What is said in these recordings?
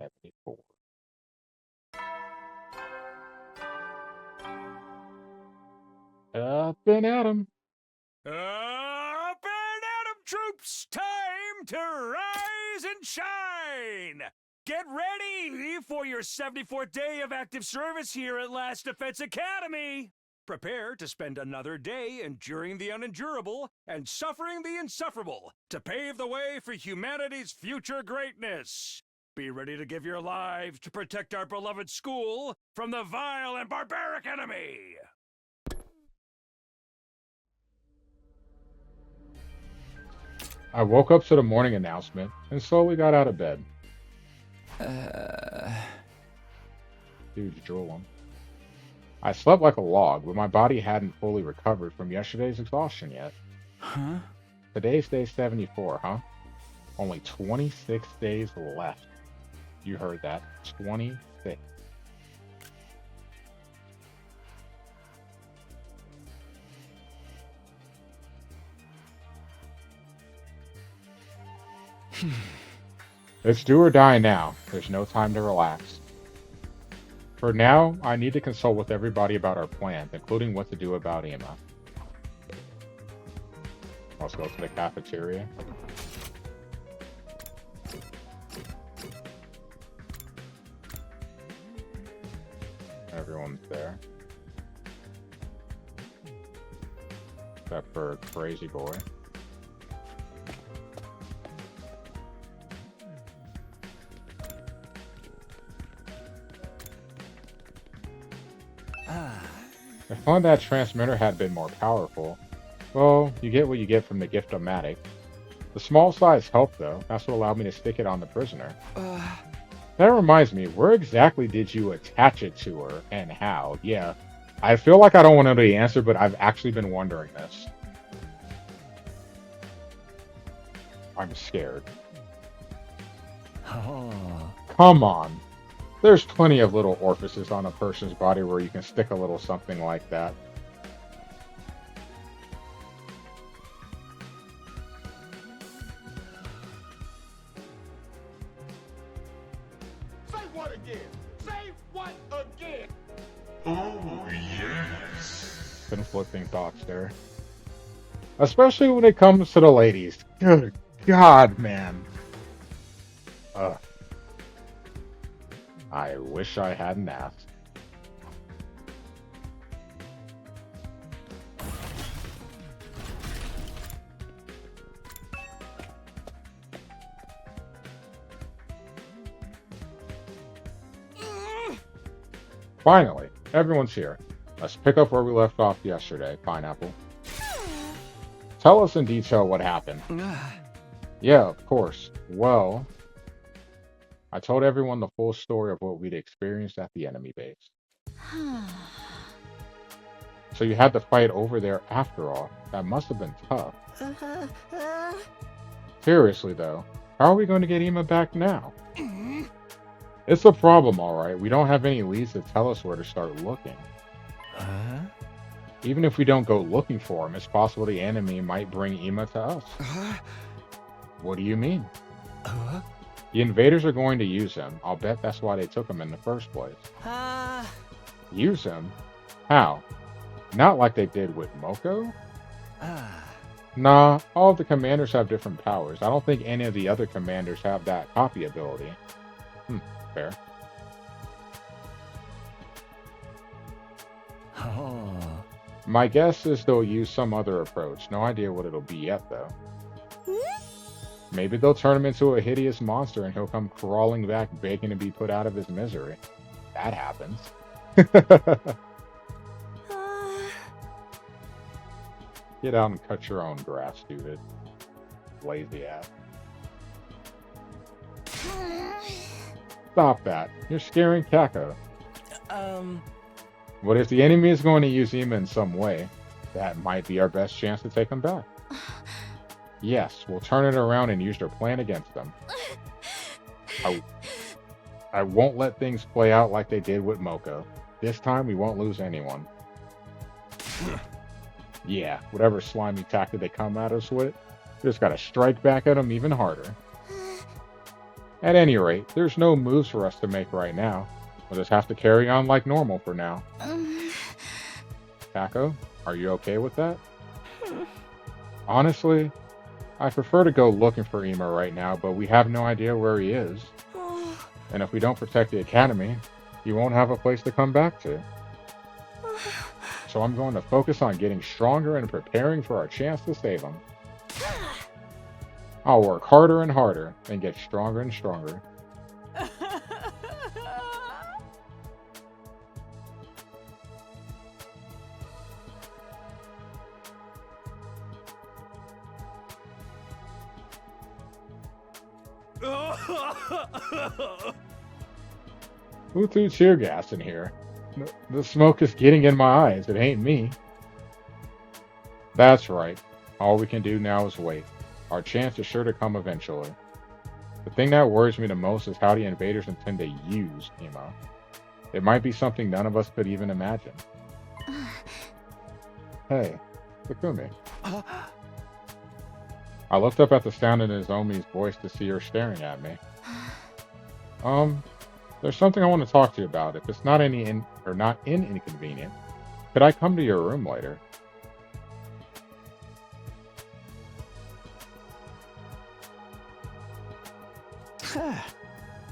74. Up and at 'em. Up and Atom troops, time to rise and shine! Get ready for your 74th day of active service here at Last Defense Academy! Prepare to spend another day enduring the unendurable and suffering the insufferable to pave the way for humanity's future greatness. Be ready to give your lives to protect our beloved school from the vile and barbaric enemy! I woke up to the morning announcement and slowly got out of bed. Dude's drooling. I slept like a log, but my body hadn't fully recovered from yesterday's exhaustion yet. Huh? Today's day 74, huh? Only 26 days left. You heard that. 26. It's do or die now. There's no time to relax. For now, I need to consult with everybody about our plans, including what to do about Ema. Let's go to the cafeteria. Everyone's there. Except for Crazy Boy. If only that transmitter had been more powerful. Well, you get what you get from the gift-o-matic. The small size helped, though. That's what allowed me to stick it on the prisoner. That reminds me, where exactly did you attach it to her, and how? Yeah, I feel like I don't want to know the answer, but I've actually been wondering this. I'm scared. Oh. Come on. There's plenty of little orifices on a person's body where you can stick a little something like that. Say what again? Say what again? Oh, yes. Conflicting thoughts there. Especially when it comes to the ladies. Good God, man. Ugh. I wish I hadn't asked. Finally, everyone's here. Let's pick up where we left off yesterday, Pineapple. Tell us in detail what happened. Yeah, of course. Well, I told everyone the full story of what we'd experienced at the enemy base. So you had to fight over there after all. That must have been tough. Seriously though, how are we going to get Ema back now? It's a problem, alright. We don't have any leads to tell us where to start looking. Huh? Even if we don't go looking for him, it's possible the enemy might bring Ema to us. What do you mean? The invaders are going to use him. I'll bet that's why they took him in the first place. Use him? How? Not like they did with Moko? Nah, all of the commanders have different powers. I don't think any of the other commanders have that copy ability. Fair. Oh. My guess is they'll use some other approach. No idea what it'll be yet, though. Maybe they'll turn him into a hideous monster and he'll come crawling back begging to be put out of his misery. That happens. Get out and cut your own grass, stupid. Lazy ass. Stop that. You're scaring Kako. What if the enemy is going to use him in some way? That might be our best chance to take him back. Yes, we'll turn it around and use their plan against them. I won't let things play out like they did with Moko. This time we won't lose anyone. Yeah, whatever slimy tactic they come at us with, we just gotta strike back at them even harder. At any rate, there's no moves for us to make right now. We'll just have to carry on like normal for now. Kako, are you okay with that? Honestly, I prefer to go looking for Emo right now, but we have no idea where he is. And if we don't protect the academy, he won't have a place to come back to. So I'm going to focus on getting stronger and preparing for our chance to save him. I'll work harder and harder and get stronger and stronger. Who threw tear gas in here? The smoke is getting in my eyes. It ain't me. That's right. All we can do now is wait. Our chance is sure to come eventually. The thing that worries me the most is how the invaders intend to use Emo. It might be something none of us could even imagine. Hey, Takumi. I looked up at the sound in Nozomi's voice to see her staring at me. There's something I want to talk to you about. If it's not not inconvenient, could I come to your room later?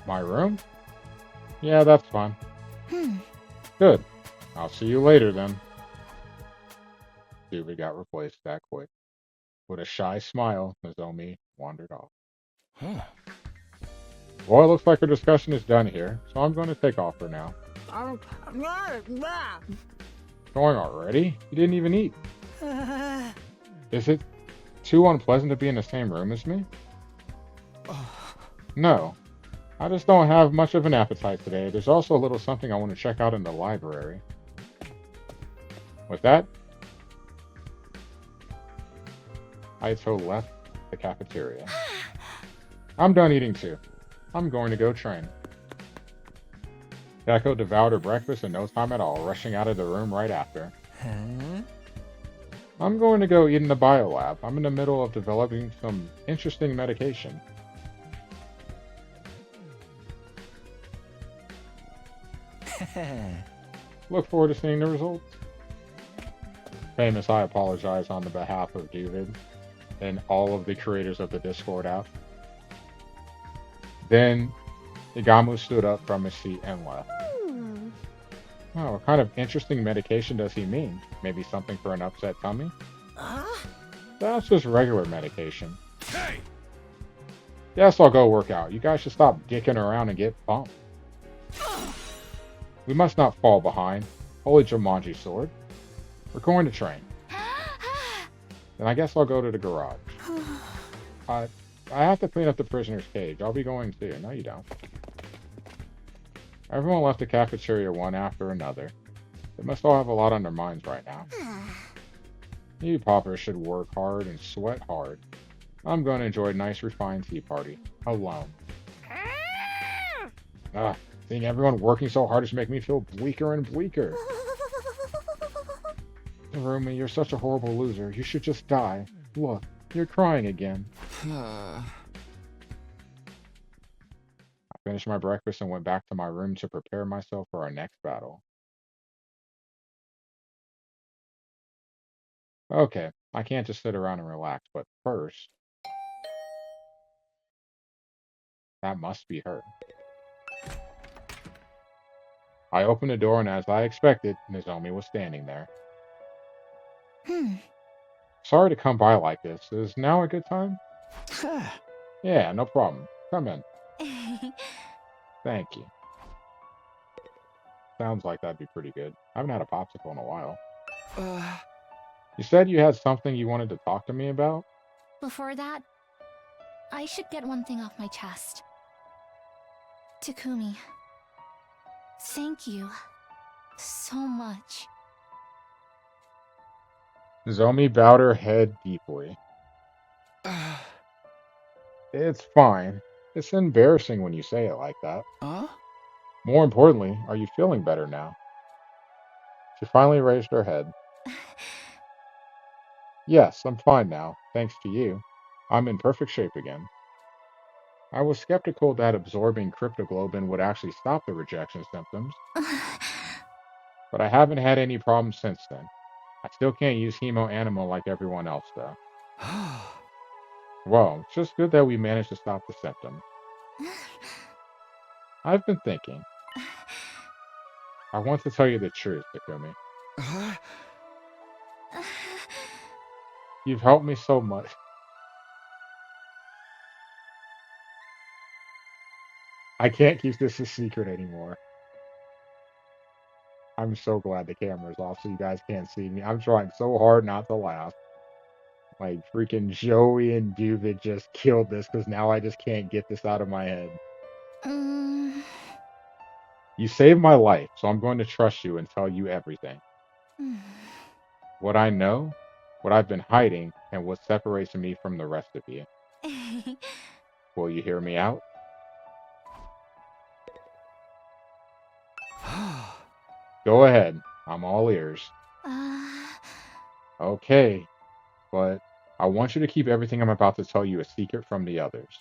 My room? Yeah, that's fine. Good. I'll see you later then. Dude, we got replaced that quick. With a shy smile, Nozomi wandered off. Well, it looks like our discussion is done here, so I'm going to take off for now. Going already? You didn't even eat. Is it too unpleasant to be in the same room as me? No. I just don't have much of an appetite today. There's also a little something I want to check out in the library. With that, Aito left the cafeteria. I'm done eating too. I'm going to go train. Kako devoured her breakfast in no time at all, rushing out of the room right after. I'm going to go eat in the biolab. I'm in the middle of developing some interesting medication. Look forward to seeing the results. Famous, I apologize on the behalf of David and all of the creators of the Discord app. Then, Igamu stood up from his seat and left. Oh, what kind of interesting medication does he mean? Maybe something for an upset tummy? That's just regular medication. Hey! Yes, I'll go work out. You guys should stop dicking around and get pumped. We must not fall behind. Holy Jumanji sword. We're going to train. Then I guess I'll go to the garage. I have to clean up the prisoner's cage. I'll be going too. No, you don't. Everyone left the cafeteria one after another. They must all have a lot on their minds right now. You poppers should work hard and sweat hard. I'm going to enjoy a nice refined tea party. Alone. Seeing everyone working so hard is making me feel bleaker and bleaker. Rumi, you're such a horrible loser. You should just die. Look, you're crying again. I finished my breakfast and went back to my room to prepare myself for our next battle. Okay, I can't just sit around and relax, but first... That must be her. I opened the door and as I expected, Nozomi was standing there. Sorry to come by like this. Is now a good time? Yeah, no problem. Come in. Thank you. Sounds like that'd be pretty good. I haven't had a popsicle in a while. You said you had something you wanted to talk to me about? Before that, I should get one thing off my chest. Takumi, thank you so much. Nozomi bowed her head deeply. It's fine. It's embarrassing when you say it like that. More importantly, are you feeling better now? She finally raised her head. Yes, I'm fine now, thanks to you. I'm in perfect shape again. I was skeptical that absorbing cryptoglobin would actually stop the rejection symptoms, but I haven't had any problems since then. I still can't use hemo animal like everyone else, though. Well, it's just good that we managed to stop the symptoms. I've been thinking. I want to tell you the truth, Takumi. You've helped me so much. I can't keep this a secret anymore. I'm so glad the camera's off so you guys can't see me. I'm trying so hard not to laugh. Like freaking Joey and David just killed this because now I just can't get this out of my head. Mm, You saved my life, so I'm going to trust you and tell you everything. What I know, what I've been hiding, and what separates me from the rest of you. Will you hear me out? Go ahead. I'm all ears. uh, Okay, but I want you to keep everything I'm about to tell you a secret from the others.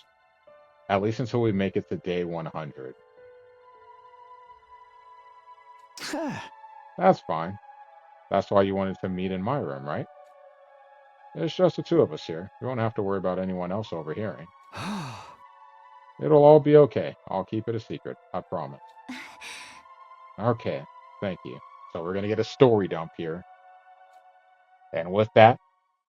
At least until we make it to day 100. That's fine. That's why you wanted to meet in my room, right? It's just the two of us here. You won't have to worry about anyone else overhearing. It'll all be okay. I'll keep it a secret. I promise. Okay, thank you. So we're gonna get a story dump here. And with that,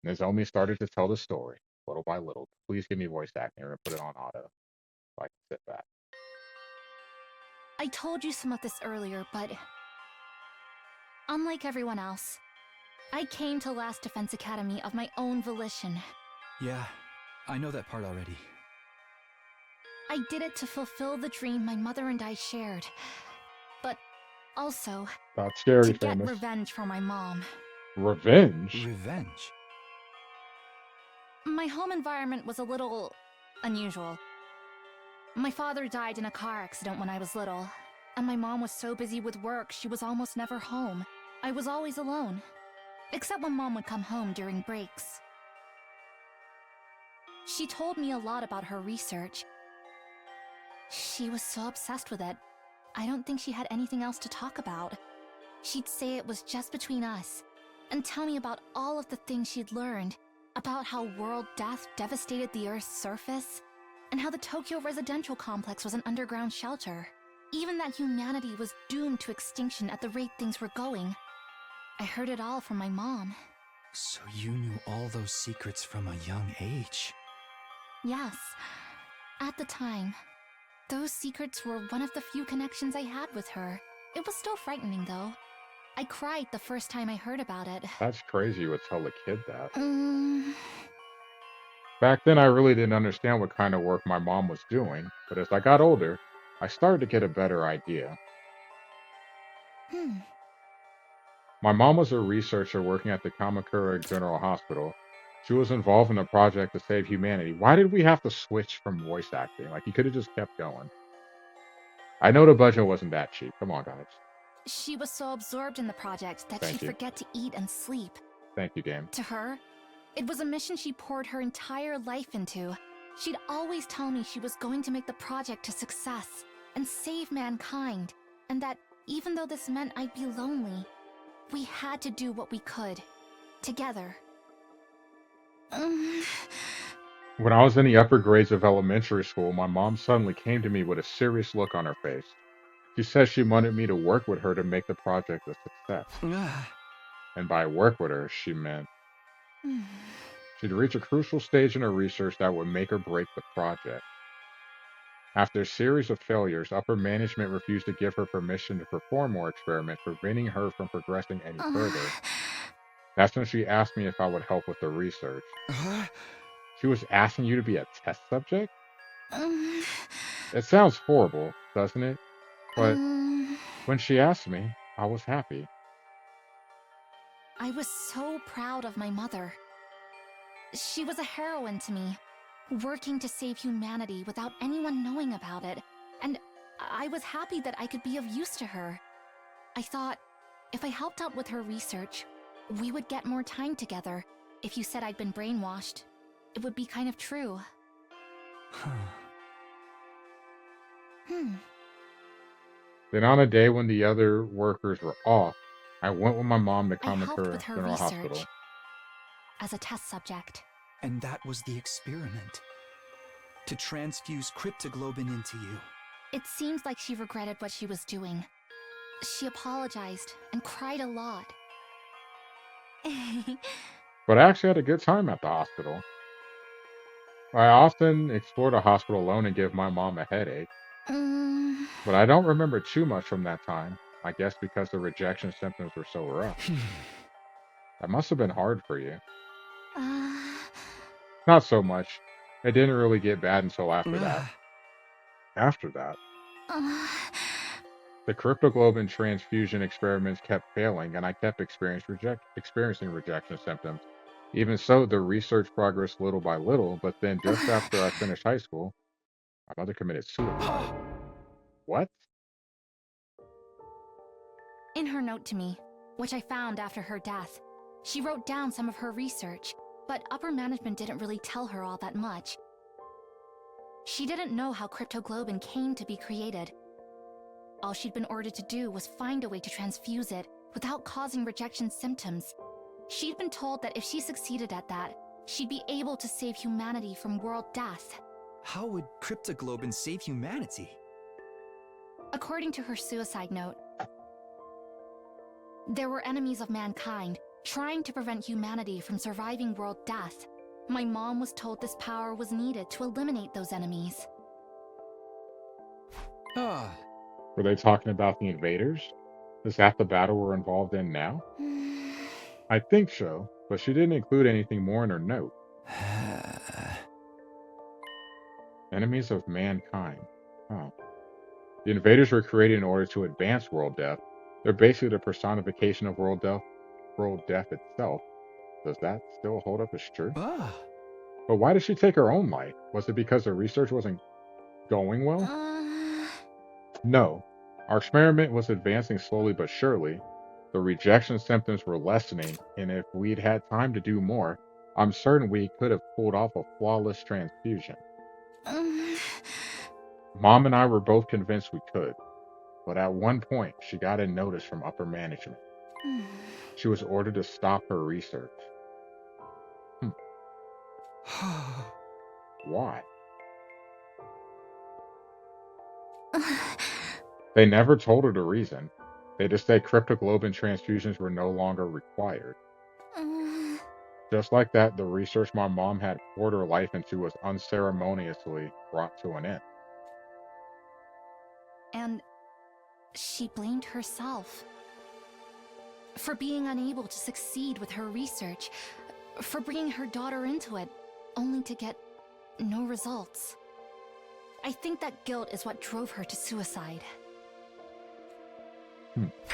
Nozomi started to tell the story, little by little. Please give me voice acting. We're gonna put it on auto so I can sit back. I told you some of this earlier, but unlike everyone else, I came to Last Defense Academy of my own volition. Yeah, I know that part already. I did it to fulfill the dream my mother and I shared, but also That's scary, to get famous. revenge for my mom. Revenge? Revenge? My home environment was a little unusual. My father died in a car accident when I was little, and my mom was so busy with work she was almost never home. I was always alone, except when Mom would come home during breaks. She told me a lot about her research. She was so obsessed with it, I don't think she had anything else to talk about. She'd say it was just between us, and tell me about all of the things she'd learned, about how world death devastated the Earth's surface, and how the Tokyo residential complex was an underground shelter. Even that humanity was doomed to extinction at the rate things were going. I heard it all from my mom. So you knew all those secrets from a young age? Yes. At the time, those secrets were one of the few connections I had with her. It was still frightening, though. I cried the first time I heard about it. That's crazy you would tell a kid that. Mm, Back then, I really didn't understand what kind of work my mom was doing, but as I got older, I started to get a better idea. hmm. My mom was a researcher working at the Kamakura General Hospital. She was involved in a project to save humanity. Why did we have to switch from voice acting? Like, you could have just kept going. I know the budget wasn't that cheap. Come on, guys. She was so absorbed in the project that Thank she'd you. forget to eat and sleep. Thank you, game. To her, it was a mission she poured her entire life into. She'd always tell me she was going to make the project a success and save mankind, and that even though this meant I'd be lonely, we had to do what we could, together. When I was in the upper grades of elementary school, my mom suddenly came to me with a serious look on her face. She said she wanted me to work with her to make the project a success. And by work with her, she meant she'd reach a crucial stage in her research that would make or break the project. After a series of failures, upper management refused to give her permission to perform more experiments, preventing her from progressing any further. That's when she asked me if I would help with the research. She was asking you to be a test subject? It sounds horrible, doesn't it? But when she asked me, I was happy. I was so proud of my mother. She was a heroine to me, working to save humanity without anyone knowing about it, and I was happy that I could be of use to her. I thought, if I helped out with her research, we would get more time together. If you said I'd been brainwashed, it would be kind of true. Then on a day when the other workers were off, I went with my mom to I helped Kamakura with her General research Hospital. as a test subject. And that was the experiment. To transfuse cryptoglobin into you. It seems like she regretted what she was doing. She apologized and cried a lot. But I actually had a good time at the hospital. I often explore the hospital alone and give my mom a headache, Mm, but I don't remember too much from that time. I guess because the rejection symptoms were so rough. That must have been hard for you. uh, Not so much. It didn't really get bad until after that. After that, uh, the cryptoglobin transfusion experiments kept failing, and I kept experiencing rejection symptoms. Even so, the research progressed little by little, but then just after I finished high school, my mother committed suicide. What? In her note to me, which I found after her death, she wrote down some of her research, but upper management didn't really tell her all that much. She didn't know how cryptoglobin came to be created. All she'd been ordered to do was find a way to transfuse it without causing rejection symptoms. She'd been told that if she succeeded at that, she'd be able to save humanity from world death. How would cryptoglobin save humanity? According to her suicide note, there were enemies of mankind trying to prevent humanity from surviving world death. My mom was told this power was needed to eliminate those enemies. Ah, Were they talking about the invaders? Is that the battle we're involved in now? I think so, but she didn't include anything more in her note. Enemies of mankind. Huh. The invaders were created in order to advance world death. They're basically the personification of world death itself. Does that still hold up as true? ah. But why did she take her own life? Was it because the research wasn't going well? No. Our experiment was advancing slowly but surely. The rejection symptoms were lessening, and if we'd had time to do more, I'm certain we could have pulled off a flawless transfusion. Mom and I were both convinced we could, but at one point, she got a notice from upper management. She was ordered to stop her research. Why? They never told her the reason. They just said cryptoglobin transfusions were no longer required. Just like that, the research my mom had poured her life into was unceremoniously brought to an end. And she blamed herself for being unable to succeed with her research, for bringing her daughter into it, only to get no results. I think that guilt is what drove her to suicide.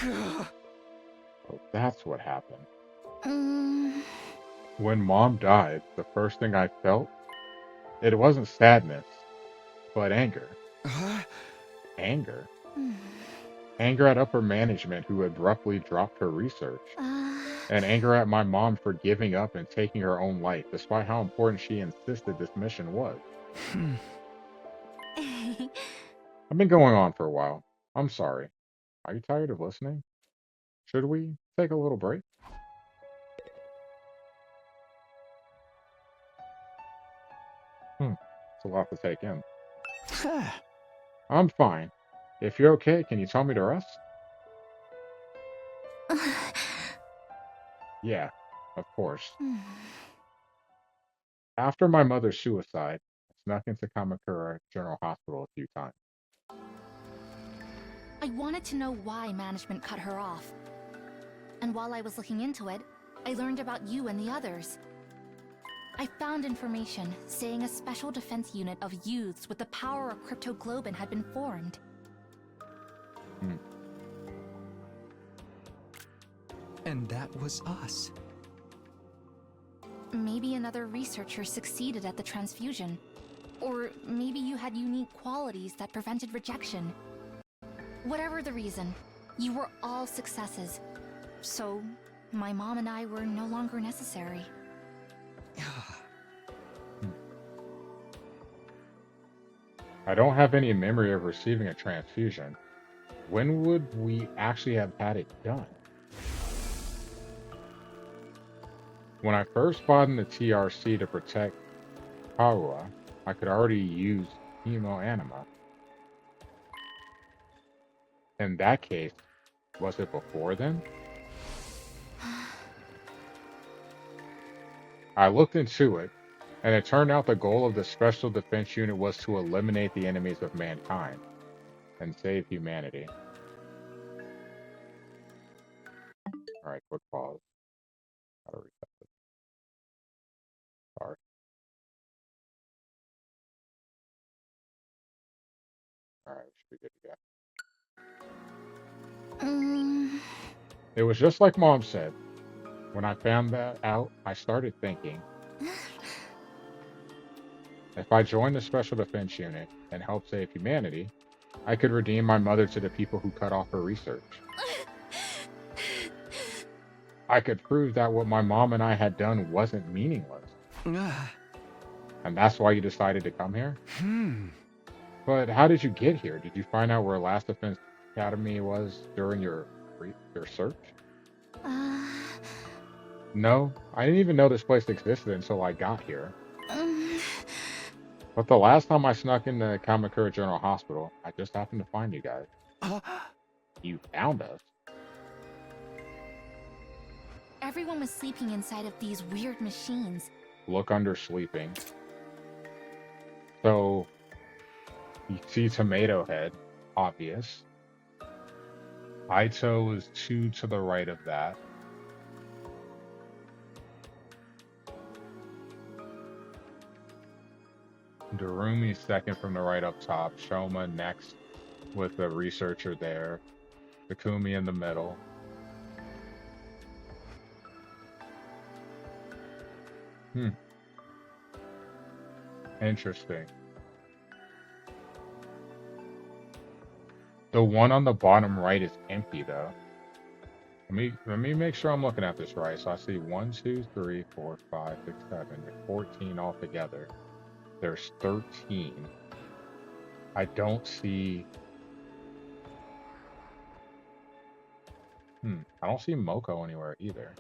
Oh, that's what happened. Mm, When mom died, the first thing I felt, it wasn't sadness, but anger. Anger? Anger at upper management who abruptly dropped her research. And anger at my mom for giving up and taking her own life, despite how important she insisted this mission was. I've been going on for a while. I'm sorry. Are you tired of listening? Should we take a little break? It's a lot to take in. I'm fine. If you're okay, can you tell me to rest? Yeah, of course. After my mother's suicide, I snuck into Kamakura General Hospital a few times. I wanted to know why management cut her off. And while I was looking into it, I learned about you and the others. I found information saying a special defense unit of youths with the power of cryptoglobin had been formed. And that was us. Maybe another researcher succeeded at the transfusion. Or maybe you had unique qualities that prevented rejection. Whatever the reason, you were all successes. So, my mom and I were no longer necessary. I don't have any memory of receiving a transfusion. When would we actually have had it done? When I first fought in the TRC to protect Kawa, I could already use hemo anima. In that case, was it before then? I looked into it, and it turned out the goal of the Special Defense Unit was to eliminate the enemies of mankind and save humanity. Alright, quick pause. Gotta reset this. Sorry. Alright, should be good to go. It was just like Mom said. When I found that out, I started thinking, if I joined the Special Defense Unit and helped save humanity, I could redeem my mother to the people who cut off her research. I could prove that what my mom and I had done wasn't meaningless. And that's why you decided to come here? But how did you get here? Did you find out where Last Defense Academy was during your search? No, I didn't even know this place existed until I got here. But the last time I snuck into Kamakura General Hospital, I just happened to find you guys. You found us? Everyone was sleeping inside of these weird machines. Look under sleeping. So, you see Tomato Head, obvious. Aito is 2 to the right of that. Darumi second from the right up top. Shoma next with the researcher there. Takumi in the middle. Interesting. The one on the bottom right is empty though. Let me make sure I'm looking at this right. So I see 1, 2, 3, 4, 5, 6, 7. There's 14 altogether. There's 13. I don't see. I don't see Moko anywhere either.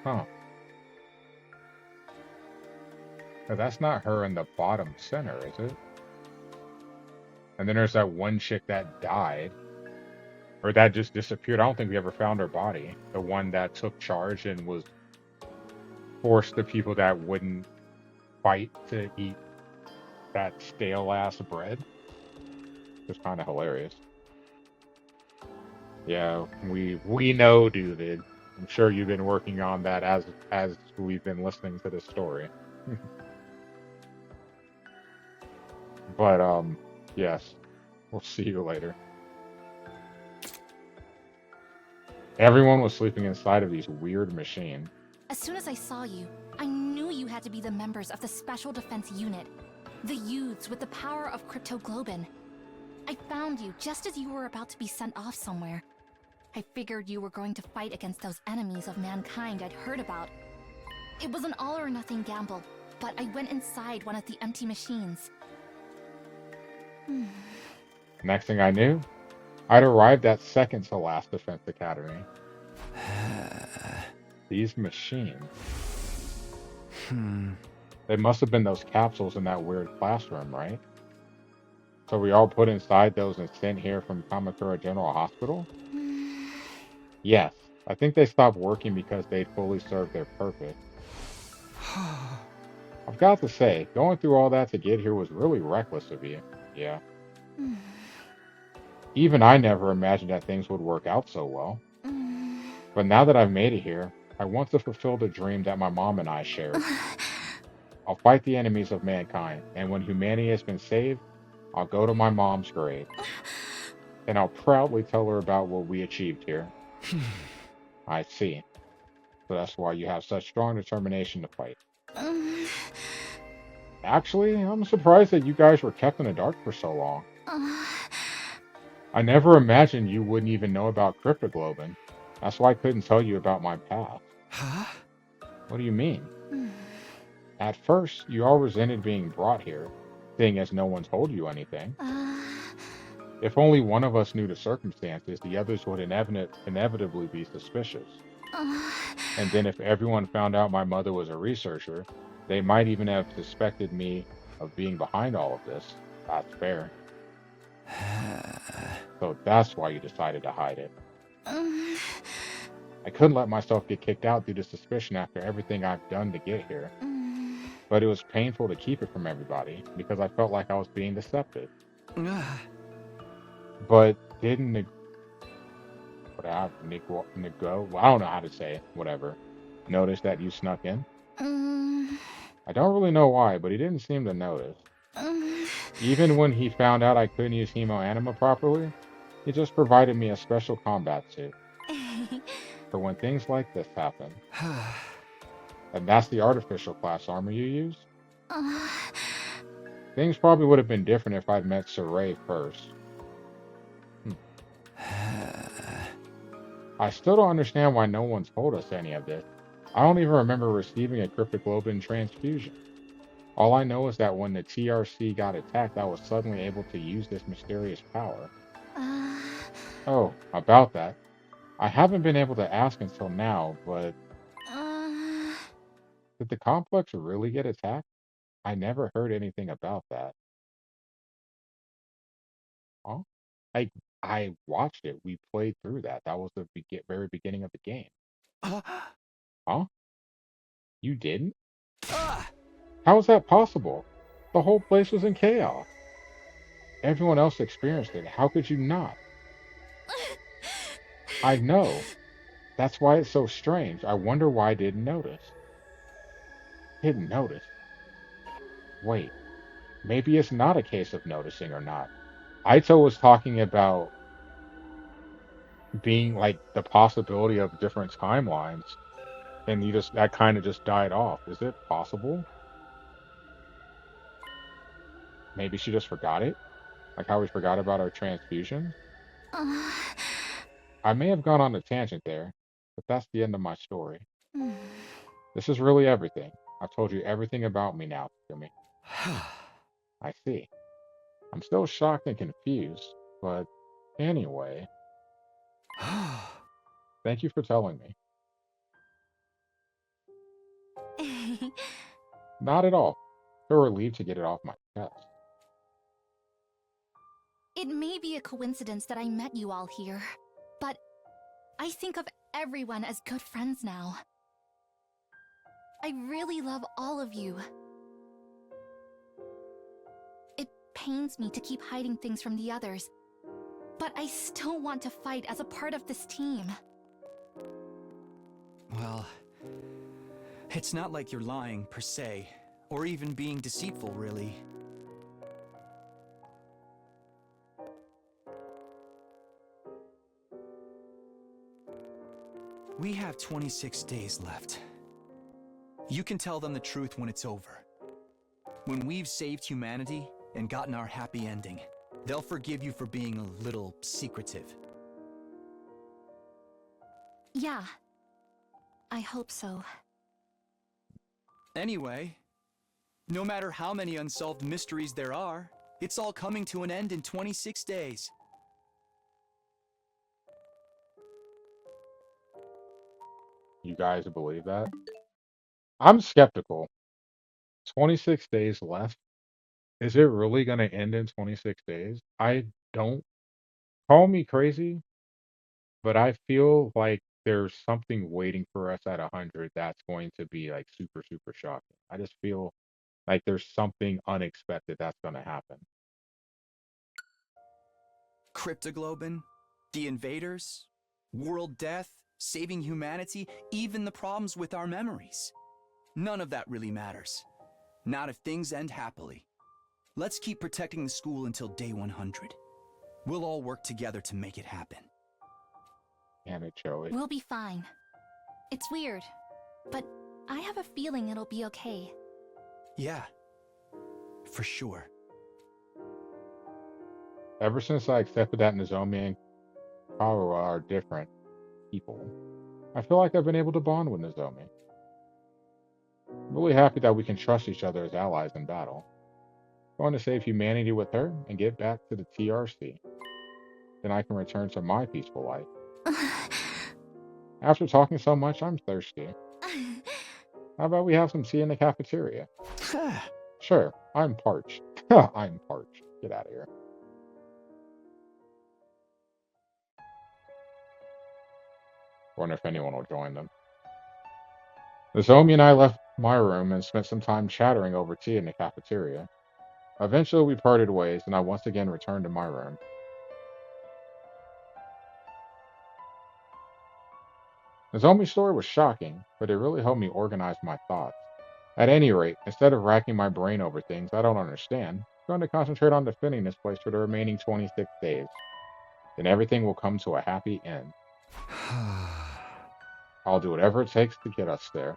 Huh. But that's not her in the bottom center, is it? And then there's that one chick that died. Or that just disappeared. I don't think we ever found her body. The one that took charge and was forced the people that wouldn't fight to eat that stale ass bread. It's kind of hilarious. Yeah, we know, dude. I'm sure you've been working on that as we've been listening to this story. But yes. We'll see you later. Everyone was sleeping inside of these weird machines. As soon as I saw you, I knew you had to be the members of the Special Defense Unit. The youths with the power of cryptoglobin. I found you just as you were about to be sent off somewhere. I figured you were going to fight against those enemies of mankind I'd heard about. It was an all-or-nothing gamble, but I went inside one of the empty machines. Next thing I knew, I'd arrived at second to last Defense Academy. These machines. They must have been those capsules in that weird classroom, right? So we all put inside those and sent here from Kamakura General Hospital? Yes, I think they stopped working because they'd fully served their purpose. I've got to say, going through all that to get here was really reckless of you. Yeah. Even I never imagined that things would work out so well. But now that I've made it here, I want to fulfill the dream that my mom and I shared. I'll fight the enemies of mankind, and when humanity has been saved, I'll go to my mom's grave. And I'll proudly tell her about what we achieved here. I see. So that's why you have such strong determination to fight. Actually, I'm surprised that you guys were kept in the dark for so long. I never imagined you wouldn't even know about cryptoglobin. That's why I couldn't tell you about my past. Huh? What do you mean? At first, you all resented being brought here, seeing as no one told you anything. Uh, If only one of us knew the circumstances, the others would inevitably be suspicious. uh, And then if everyone found out my mother was a researcher, they might even have suspected me of being behind all of this. That's fair. So that's why you decided to hide it. um, I couldn't let myself get kicked out due to suspicion after everything I've done to get here. But it was painful to keep it from everybody because I felt like I was being deceptive. But didn't Nego, well, I don't know how to say it, whatever, notice that you snuck in? um, I don't really know why, but he didn't seem to notice. um, Even when he found out I couldn't use Hemo Anima properly, he just provided me a special combat suit for when things like this happen. And that's the artificial class armor you use? uh, Things probably would have been different if I'd met Saray first. I still don't understand why no one told us any of this. I don't even remember receiving a cryptoglobin transfusion. All I know is that when the TRC got attacked, I was suddenly able to use this mysterious power. Oh, about that. I haven't been able to ask until now, but did the complex really get attacked? I never heard anything about that. Huh? I I watched it. We played through that. That was the very beginning of the game. Huh? You didn't? How is that possible? The whole place was in chaos. Everyone else experienced it. How could you not? I know. That's why it's so strange. I wonder why I didn't notice. Didn't notice. Wait, maybe it's not a case of noticing or not. Aito was talking about being like the possibility of different timelines, and you just that kind of just died off. Is it possible? Maybe she just forgot it? Like how we forgot about our transfusions? I may have gone on a tangent there, but that's the end of my story. This is really everything. I've told you everything about me now, Takumi. I see. I'm still shocked and confused, but anyway, thank you for telling me. Not at all. Feel relieved to get it off my chest. It may be a coincidence that I met you all here, but I think of everyone as good friends now. I really love all of you. It pains me to keep hiding things from the others, but I still want to fight as a part of this team. Well, it's not like you're lying, per se, or even being deceitful, really. We have 26 days left. You can tell them the truth when it's over. When we've saved humanity and gotten our happy ending, they'll forgive you for being a little secretive. Yeah, I hope so. Anyway, no matter how many unsolved mysteries there are, it's all coming to an end in 26 days. You guys believe that? I'm skeptical. 26 days left. Is it really going to end in 26 days? I don't call me crazy, but I feel like there's something waiting for us at 100 that's going to be like super, super shocking. I just feel like there's something unexpected that's going to happen. Cryptoglobin, the invaders, world death, saving humanity, even the problems with our memories. None of that really matters. Not if things end happily. Let's keep protecting the school until day 100. We'll all work together to make it happen. Damn it, Joey. We'll be fine. It's weird, but I have a feeling it'll be okay. Yeah, for sure. Ever since I accepted that Nozomi and Kawa are different people, I feel like I've been able to bond with Nozomi. I'm really happy that we can trust each other as allies in battle. I'm going to save humanity with her and get back to the TRC. Then I can return to my peaceful life. After talking so much, I'm thirsty. How about we have some tea in the cafeteria? Sure, I'm parched. I'm parched. Get out of here. Wonder if anyone will join them. Nozomi and I left my room and spent some time chattering over tea in the cafeteria. Eventually, we parted ways, and I once again returned to my room. Nozomi's story was shocking, but it really helped me organize my thoughts. At any rate, instead of racking my brain over things I don't understand, I'm going to concentrate on defending this place for the remaining 26 days. Then everything will come to a happy end. I'll do whatever it takes to get us there.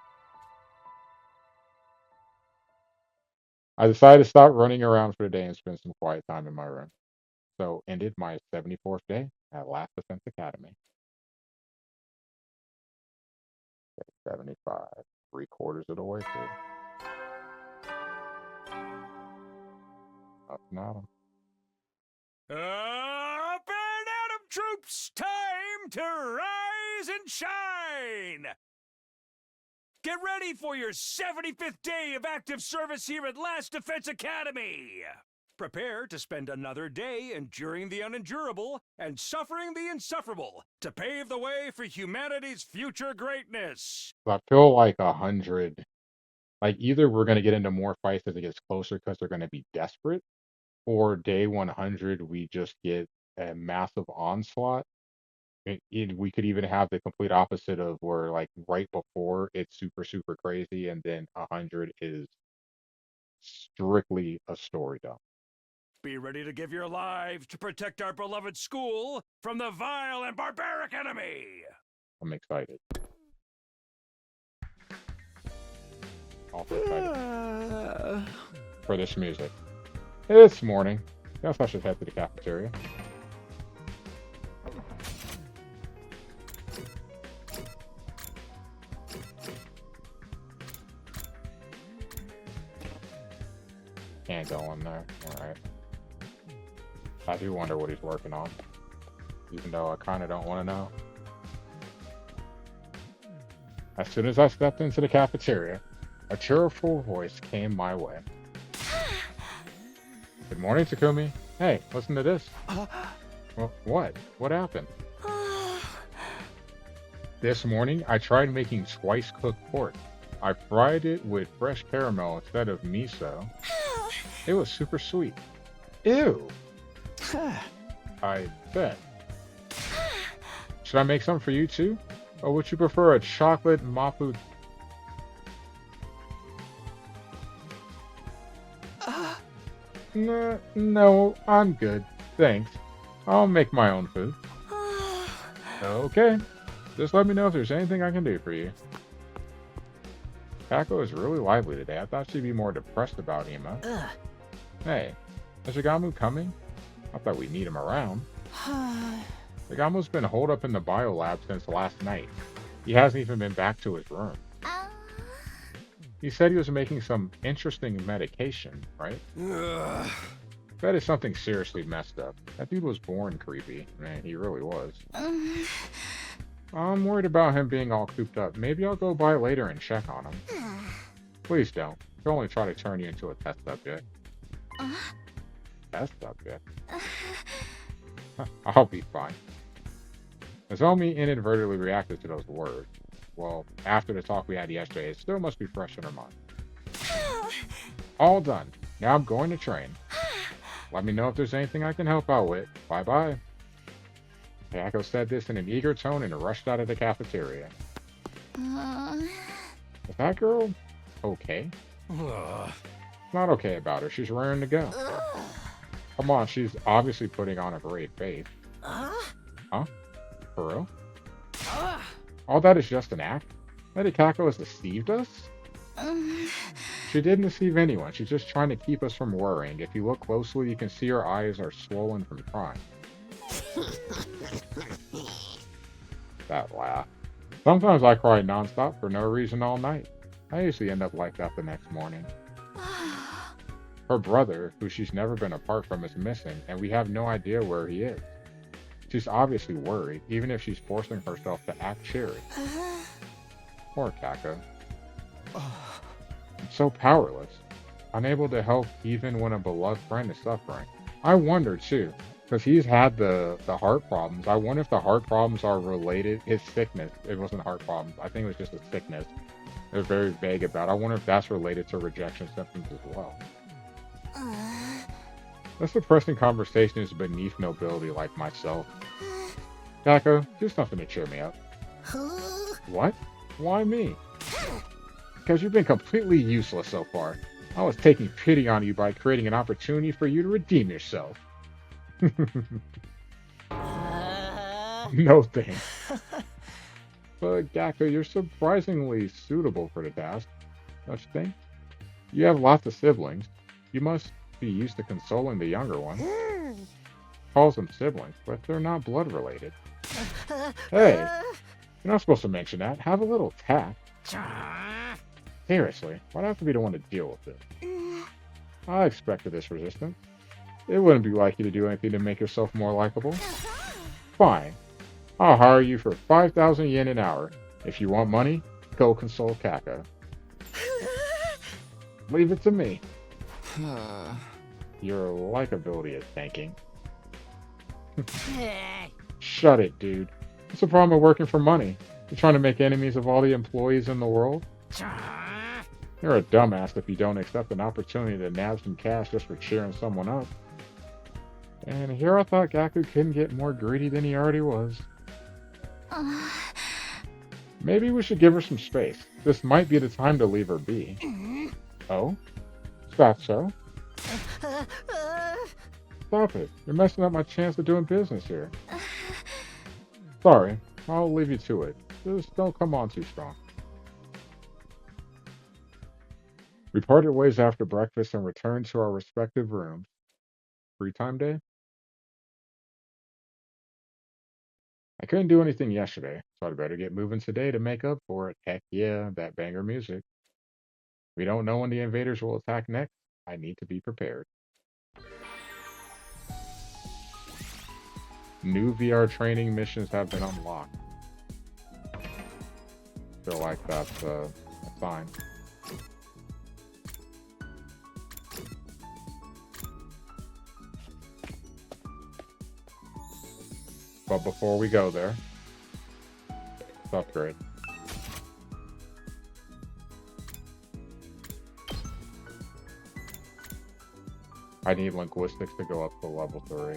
I decided to stop running around for the day and spend some quiet time in my room. So ended my 74th day at Last Defense Academy. 75, 3/4 of the way through. Nothing out 'em. Up and at 'em, troops! Time to rise and shine! Get ready for your 75th day of active service here at Last Defense Academy! Prepare to spend another day enduring the unendurable and suffering the insufferable to pave the way for humanity's future greatness. I feel like 100. Like either we're going to get into more fights as it gets closer because they're going to be desperate, or day 100 we just get a massive onslaught. We could even have the complete opposite of where like right before it's super crazy, and then 100 is strictly a story dump. Be ready to give your lives to protect our beloved school from the vile and barbaric enemy! I'm excited. Also excited for this music. It's morning. Guess I should head to the cafeteria. Can't go in there. Alright. I do wonder what he's working on. Even though I kind of don't want to know. As soon as I stepped into the cafeteria, a cheerful voice came my way. Good morning, Takumi. Hey, listen to this. Well, what? What happened? This morning, I tried making twice-cooked pork. I fried it with fresh caramel instead of miso. It was super sweet. Ew. I bet. Should I make some for you too? Or would you prefer a chocolate mapu? No, I'm good. Thanks. I'll make my own food. Okay. Just let me know if there's anything I can do for you. Kako is really lively today. I thought she'd be more depressed about Ima. Hey, is Shigamu coming? I thought we'd need him around. Shigamu's been holed up in the biolab since last night. He hasn't even been back to his room. He said he was making some interesting medication, right? That is something seriously messed up. That dude was born creepy. Man, he really was. I'm worried about him being all cooped up. Maybe I'll go by later and check on him. Please don't. He'll only try to turn you into a test subject. Test subject? I'll be fine. Nozomi inadvertently reacted to those words. Well, after the talk we had yesterday, it still must be fresh in her mind. All done. Now I'm going to train. Let me know if there's anything I can help out with. Bye-bye. Kako said this in an eager tone and rushed out of the cafeteria. Is that girl okay? It's not okay about her. She's raring to go. Come on, she's obviously putting on a brave face. Huh? For real? All that is just an act? Lady Kako has deceived us? She didn't deceive anyone. She's just trying to keep us from worrying. If you look closely, you can see her eyes are swollen from crying. That laugh. Sometimes I cry nonstop for no reason all night. I usually end up like that the next morning. Her brother, who she's never been apart from, is missing, and we have no idea where he is. She's obviously worried, even if she's forcing herself to act cheery. Poor Kako. I'm so powerless, unable to help even when a beloved friend is suffering. I wonder too, because he's had the heart problems. I wonder if the heart problems are related. His sickness, it wasn't heart problems. I think it was just a sickness. They're very vague about. I wonder if that's related to rejection symptoms as well. This depressing conversation is beneath nobility like myself. Kako, do something to cheer me up. What? Why me? Because you've been completely useless so far. I was taking pity on you by creating an opportunity for you to redeem yourself. No thanks. But Kako, you're surprisingly suitable for the task. Don't you think? You have lots of siblings. You must be used to consoling the younger ones. Calls them siblings, but they're not blood related. Hey, you're not supposed to mention that. Have a little tact. Seriously, why do I have to be the one to deal with it? I expected this resistance. It wouldn't be like you to do anything to make yourself more likable. Fine. I'll hire you for 5,000 yen an hour. If you want money, go console Kako. Leave it to me. Your likability is tanking. Shut it, dude. What's the problem with working for money? You're trying to make enemies of all the employees in the world? You're a dumbass if you don't accept an opportunity to nab some cash just for cheering someone up. And here I thought Gaku couldn't get more greedy than he already was. Maybe we should give her some space. This might be the time to leave her be. Oh? Is that so? Stop it. You're messing up my chance of doing business here. Sorry. I'll leave you to it. Just don't come on too strong. We parted ways after breakfast and returned to our respective rooms. Free time day? I couldn't do anything yesterday, so I'd better get moving today to make up for it. Heck yeah, that banger music. We don't know when the invaders will attack next. I need to be prepared. New VR training missions have been unlocked. Feel like that's a sign. But before we go there, let's upgrade. I need linguistics to go up to level 3.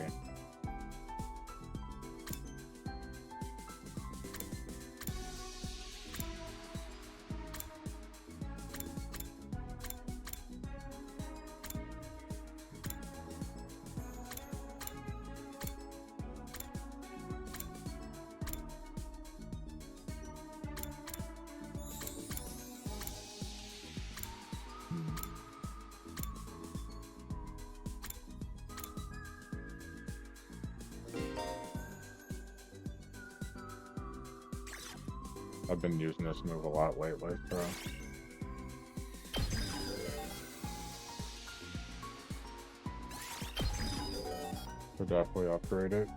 I've been using this move a lot lately, so. So definitely upgrade it.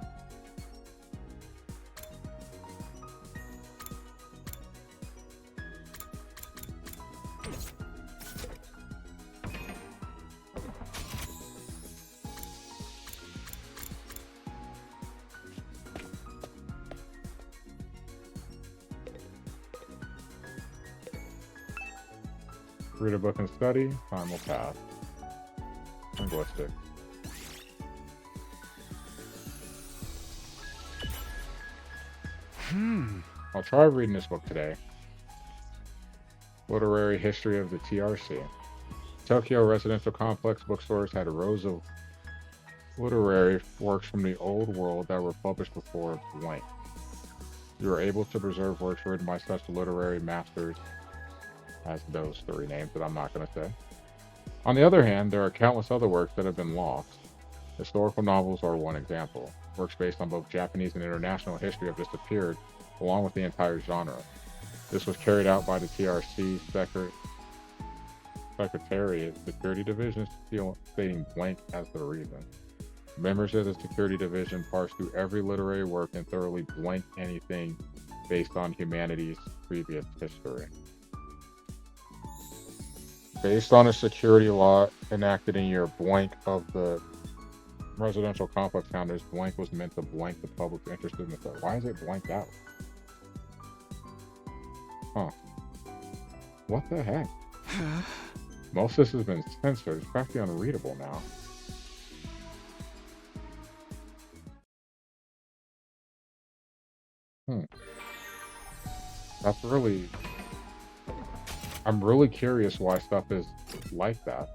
Read a book and study, time will pass. Linguistics. I'll try reading this book today. Literary History of the TRC. Tokyo Residential Complex bookstores had rows of literary works from the old world that were published before blank. You were able to preserve works written by such literary masters as those 3 names that I'm not going to say. On the other hand, there are countless other works that have been lost. Historical novels are one example. Works based on both Japanese and international history have disappeared, along with the entire genre. This was carried out by the TRC Secretariat Security Division, stating blank as the reason. Members of the Security Division parse through every literary work and thoroughly blank anything based on humanity's previous history. Based on a security law enacted in year blank of the residential complex founders, blank was meant to blank the public interested in the film. Why is it blanked out? Huh. What the heck? Most of this has been censored. It's practically unreadable now. That's really... I'm really curious why stuff is like that.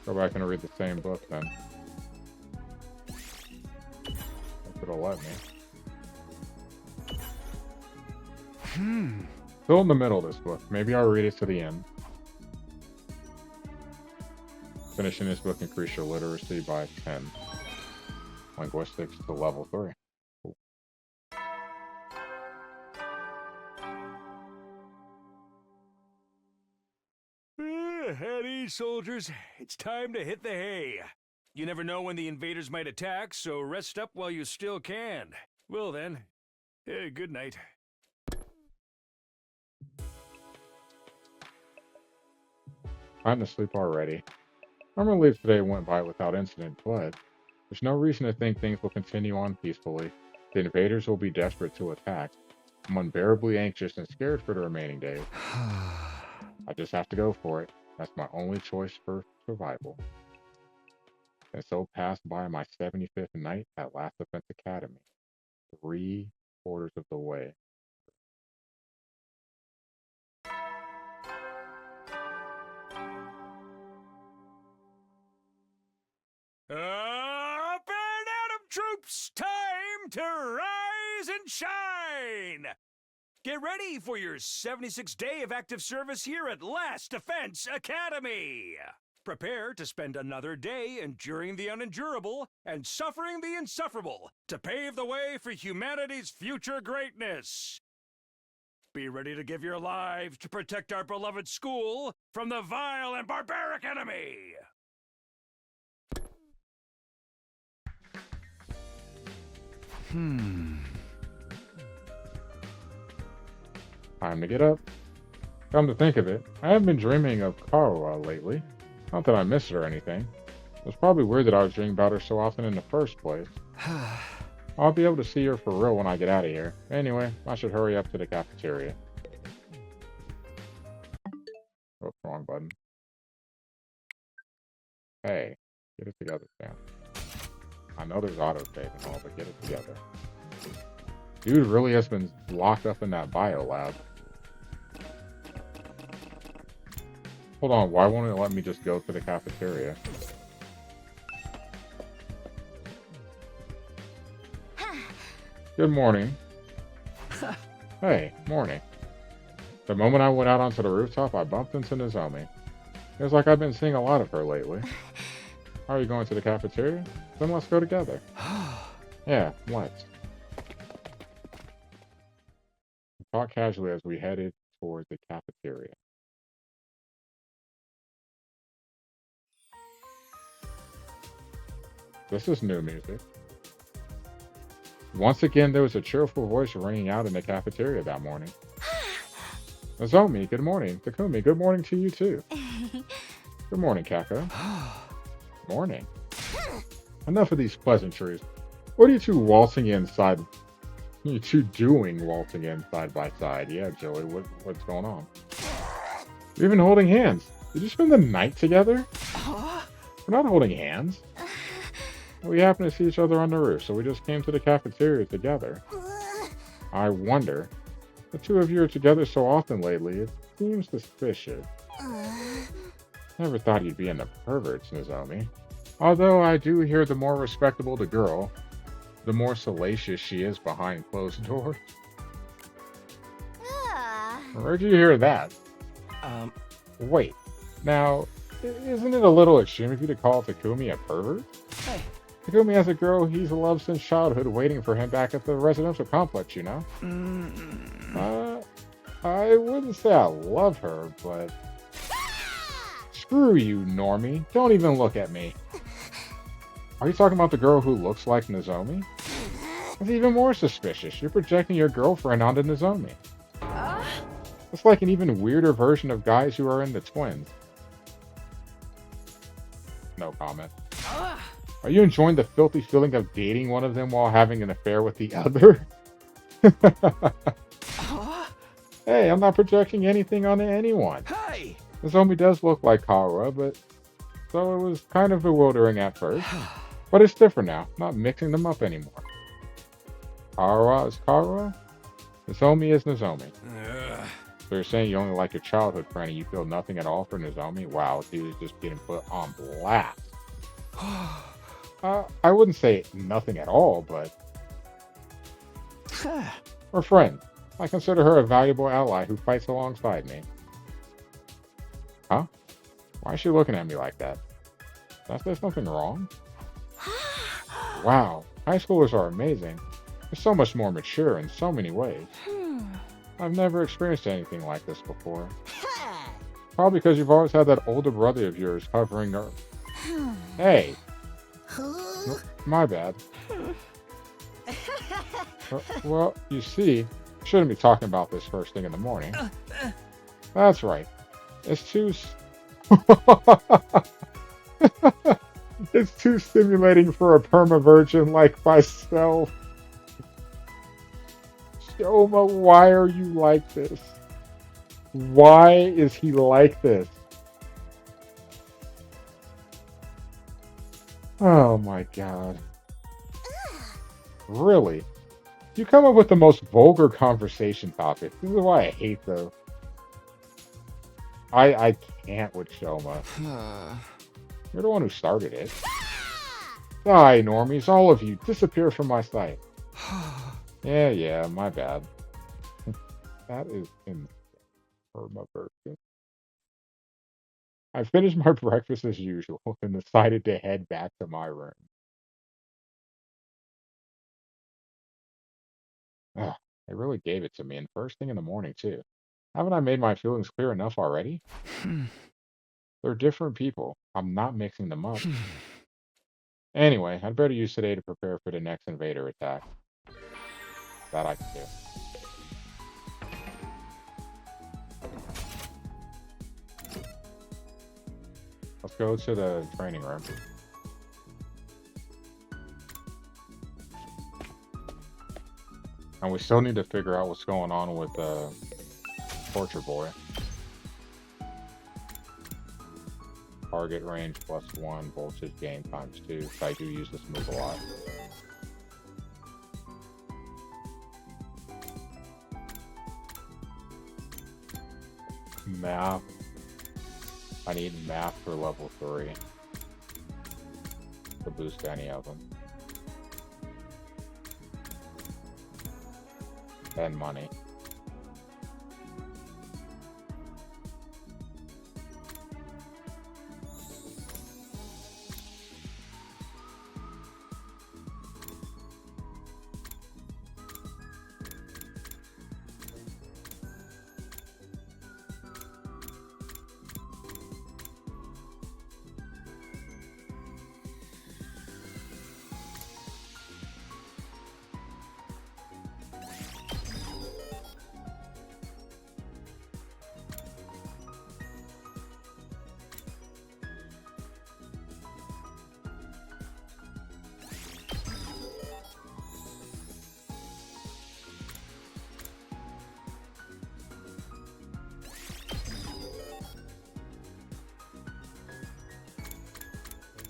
Go back and read the same book then. If it'll let me. Still in the middle of this book. Maybe I'll read it to the end. Finishing this book increase your literacy by 10. Linguistics to level 3. Cool. At ease, soldiers. It's time to hit the hay. You never know when the invaders might attack, so rest up while you still can. Well then, good night. Time to sleep already. I'm relieved today went by without incident, but there's no reason to think things will continue on peacefully. The invaders will be desperate to attack. I'm unbearably anxious and scared for the remaining days. I just have to go for it. That's my only choice for survival. And so passed by my 75th night at Last Defense Academy. 3/4 of the way. Up and Adam troops! Time to rise and shine! Get ready for your 76th day of active service here at Last Defense Academy! Prepare to spend another day enduring the unendurable and suffering the insufferable to pave the way for humanity's future greatness. Be ready to give your lives to protect our beloved school from the vile and barbaric enemy! Time to get up. Come to think of it, I haven't been dreaming of Kako lately. Not that I miss her or anything. It's probably weird that I was dreaming about her so often in the first place. I'll be able to see her for real when I get out of here. Anyway, I should hurry up to the cafeteria. Oh, wrong button. Hey, get it together, Sam. I know there's autosave and all, but get it together. Dude really has been locked up in that bio lab. Hold on, why won't it let me just go to the cafeteria? Good morning. Hey, morning. The moment I went out onto the rooftop, I bumped into Nozomi. It was like I've been seeing a lot of her lately. How are you going to the cafeteria? Then let's go together. Yeah, let's. We talked casually as we headed towards the cafeteria. This is new music. Once again, there was a cheerful voice ringing out in the cafeteria that morning. Nozomi, good morning. Takumi, good morning to you too. Good morning, Kako. Morning. Enough of these pleasantries. What are you two waltzing in side? What are you two doing waltzing in side by side? Yeah, Joey, what's going on? You're even holding hands. Did you spend the night together? We're not holding hands. We happened to see each other on the roof, so we just came to the cafeteria together. I wonder. The two of you are together so often lately, it seems suspicious. Never thought you'd be into perverts, Nozomi. Although I do hear the more respectable the girl, the more salacious she is behind closed doors. Where'd you hear that? Wait, now, isn't it a little extreme of you to call Takumi a pervert? Hey. Takumi has a girl he's loved since childhood waiting for him back at the residential complex, you know? I wouldn't say I love her, but... Screw you, Normie. Don't even look at me. Are you talking about the girl who looks like Nozomi? That's even more suspicious. You're projecting your girlfriend onto Nozomi. It's like an even weirder version of guys who are into twins. No comment. Are you enjoying the filthy feeling of dating one of them while having an affair with the other? Hey, I'm not projecting anything onto anyone. Hey! Nozomi does look like Kawa, but so it was kind of bewildering at first. But it's different now, not mixing them up anymore. Kawa is Kawa, Nozomi is Nozomi. So you're saying you only like your childhood friend and you feel nothing at all for Nozomi? Wow, dude is just getting put on blast. I wouldn't say nothing at all, but... We're friends. I consider her a valuable ally who fights alongside me. Huh? Why is she looking at me like that? Did I say something wrong? Wow, high schoolers are amazing. They're so much more mature in so many ways. I've never experienced anything like this before. Probably because you've always had that older brother of yours hovering her. Hey! My bad. Well, you see, shouldn't be talking about this first thing in the morning. That's right. It's too... It's too stimulating for a perma-virgin like myself. Shoma, why are you like this? Why is he like this? Oh my god. Really? You come up with the most vulgar conversation topics. This is why I hate those. I can't with Shoma. You're the one who started it. Die, normies, all of you. Disappear from my sight. Yeah, my bad. That is in perma-virgin. I finished my breakfast as usual and decided to head back to my room. Ugh, they really gave it to me, and first thing in the morning, too. Haven't I made my feelings clear enough already? They're different people. I'm not mixing them up. Anyway, I'd better use today to prepare for the next invader attack. That I can do. Let's go to the training room. And we still need to figure out what's going on with Torture Boy. Target range +1, voltage gain ×2. I do use this move a lot. Math. I need math for level 3 to boost any of them. And money.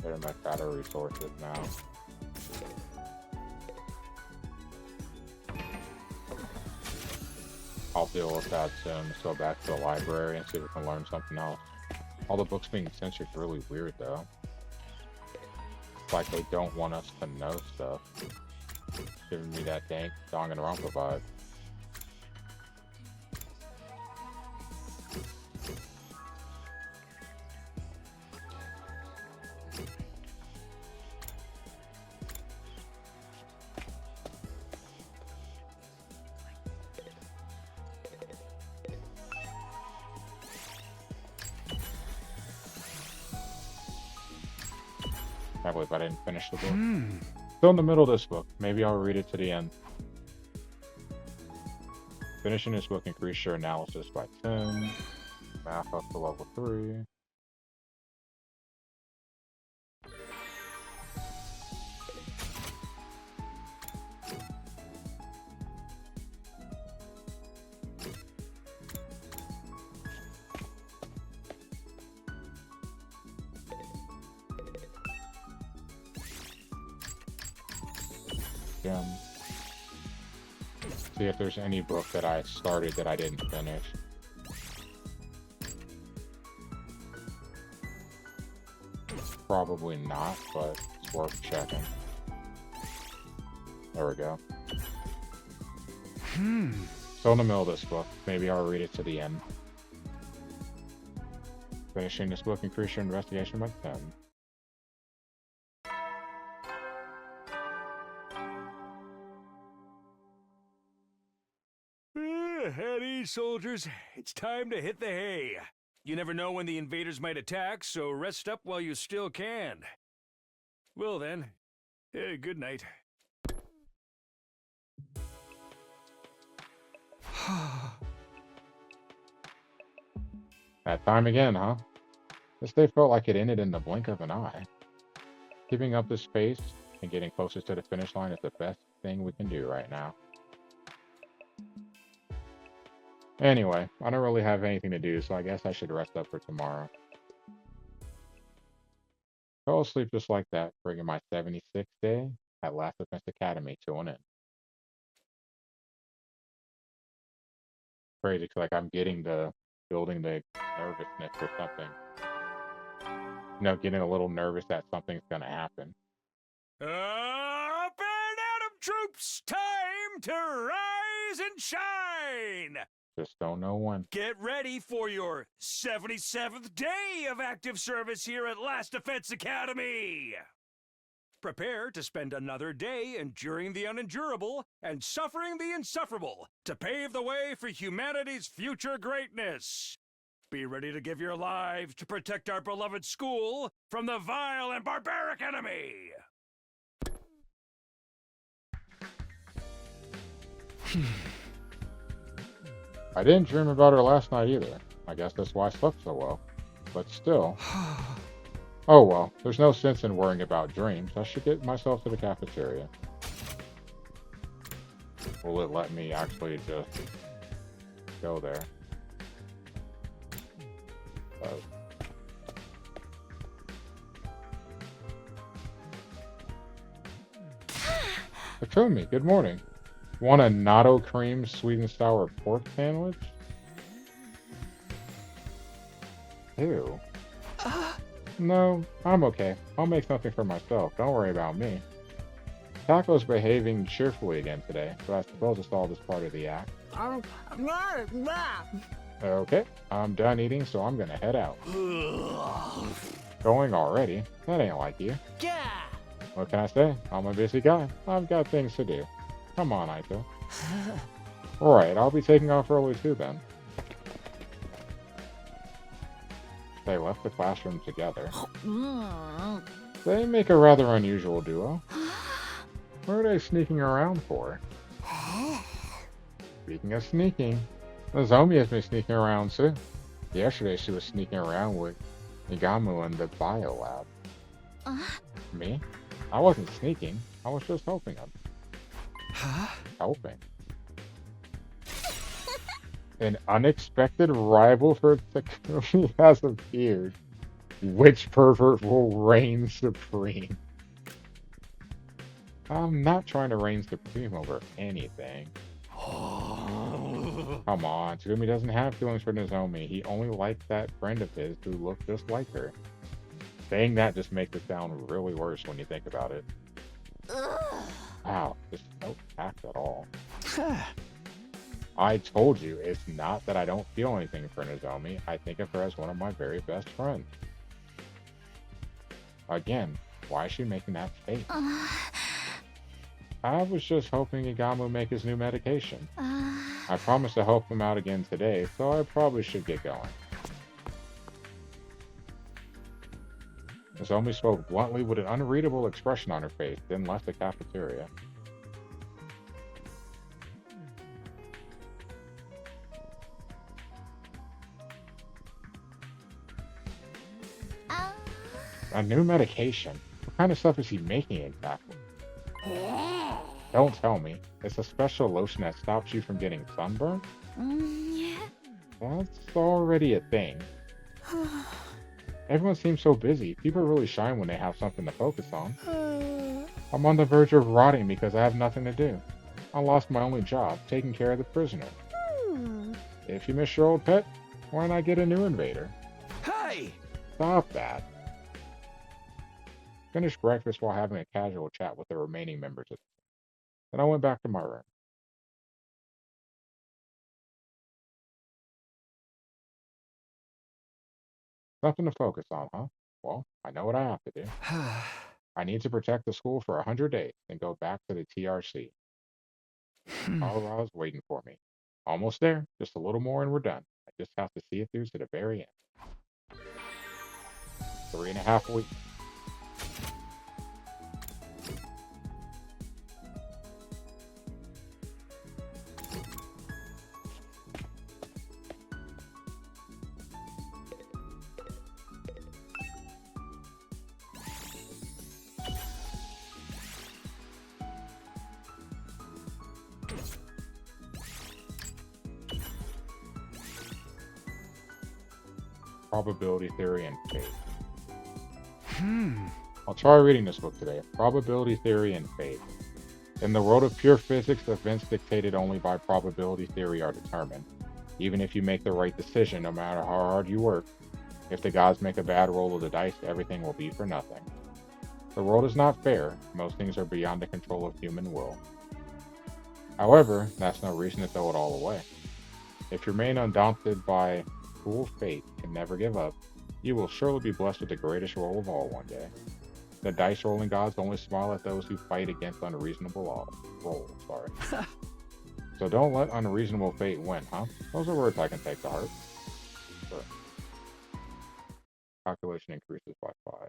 They're my battery resources now. deal with that soon. Let's go back to the library and see if we can learn something else. All the books being censored is really weird, though. It's like they don't want us to know stuff. Giving me that dank Danganronpa vibe. I believe I didn't finish the book. Still in the middle of this book. Maybe I'll read it to the end. Finishing this book increase your analysis by 10. Math up to level 3. See if there's any book that I started that I didn't finish. Probably not, but it's worth checking. There we go. Still in the middle of this book. Maybe I'll read it to the end. Finishing this book increase your investigation by 10. At ease, soldiers. It's time to hit the hay. You never know when the invaders might attack, so rest up while you still can. Well then, good night. That time again, huh? This day felt like it ended in the blink of an eye. Keeping up this pace and getting closer to the finish line is the best thing we can do right now. Anyway, I don't really have anything to do, so I guess I should rest up for tomorrow. Fell asleep just like that, bringing my 76th day at Last Defense Academy to an end. Crazy, 'cause like I'm getting building the nervousness or something. You know, getting a little nervous that something's gonna happen. Up and Atom troops! Time to rise and shine! Just don't know when. Get ready for your 77th day of active service here at Last Defense Academy! Prepare to spend another day enduring the unendurable and suffering the insufferable to pave the way for humanity's future greatness. Be ready to give your lives to protect our beloved school from the vile and barbaric enemy! I didn't dream about her last night either. I guess that's why I slept so well. But still. Oh well, there's no sense in worrying about dreams. I should get myself to the cafeteria. Will it let me actually just go there? Oh. Takumi, good morning. Want a natto cream sweet and sour pork sandwich? Ew. No, I'm okay. I'll make something for myself. Don't worry about me. Taco's behaving cheerfully again today, but I suppose it's all just part of the act. Okay, I'm done eating, so I'm gonna head out. Going already? That ain't like you. What can I say? I'm a busy guy. I've got things to do. Come on, Aito. Alright, I'll be taking off early too then. They left the classroom together. They make a rather unusual duo. What are they sneaking around for? Speaking of sneaking, Nozomi has been sneaking around too. Yesterday she was sneaking around with Igamu in the bio lab. Me? I wasn't sneaking. I was just helping him. Helping. An unexpected rival for Takumi has appeared. Which pervert will reign supreme? I'm not trying to reign supreme over anything. Come on, Takumi doesn't have feelings for Nozomi. He only likes that friend of his who looked just like her. Saying that just makes it sound really worse when you think about it. Wow, just no tact at all. I told you, it's not that I don't feel anything for Nozomi. I think of her as one of my very best friends. Again, why is she making that face? I was just hoping Igamu would make his new medication. I promised to help him out again today, so I probably should get going. Nozomi spoke bluntly with an unreadable expression on her face, then left the cafeteria. A new medication? What kind of stuff is he making exactly? Don't tell me. It's a special lotion that stops you from getting sunburned? That's already a thing. Everyone seems so busy. People really shine when they have something to focus on. I'm on the verge of rotting because I have nothing to do. I lost my only job, taking care of the prisoner. If you miss your old pet, why not get a new invader? Hey! Stop that. Finished breakfast while having a casual chat with the remaining members of the team. Then I went back to my room. Nothing to focus on, huh? Well, I know what I have to do. I need to protect the school for 100 days, then go back to the TRC. Colorado's waiting for me. Almost there. Just a little more and we're done. I just have to see it through to the very end. 3.5 weeks. Probability Theory and Fate. I'll try reading this book today. Probability Theory and Fate. In the world of pure physics, events dictated only by probability theory are determined. Even if you make the right decision, no matter how hard you work, if the gods make a bad roll of the dice, everything will be for nothing. The world is not fair. Most things are beyond the control of human will. However, that's no reason to throw it all away. If you remain undaunted by cruel fate and never give up, you will surely be blessed with the greatest roll of all one day. The dice rolling gods only smile at those who fight against unreasonable rolls. So don't let unreasonable fate win, huh? Those are words I can take to heart. Sure. Calculation increases by 5.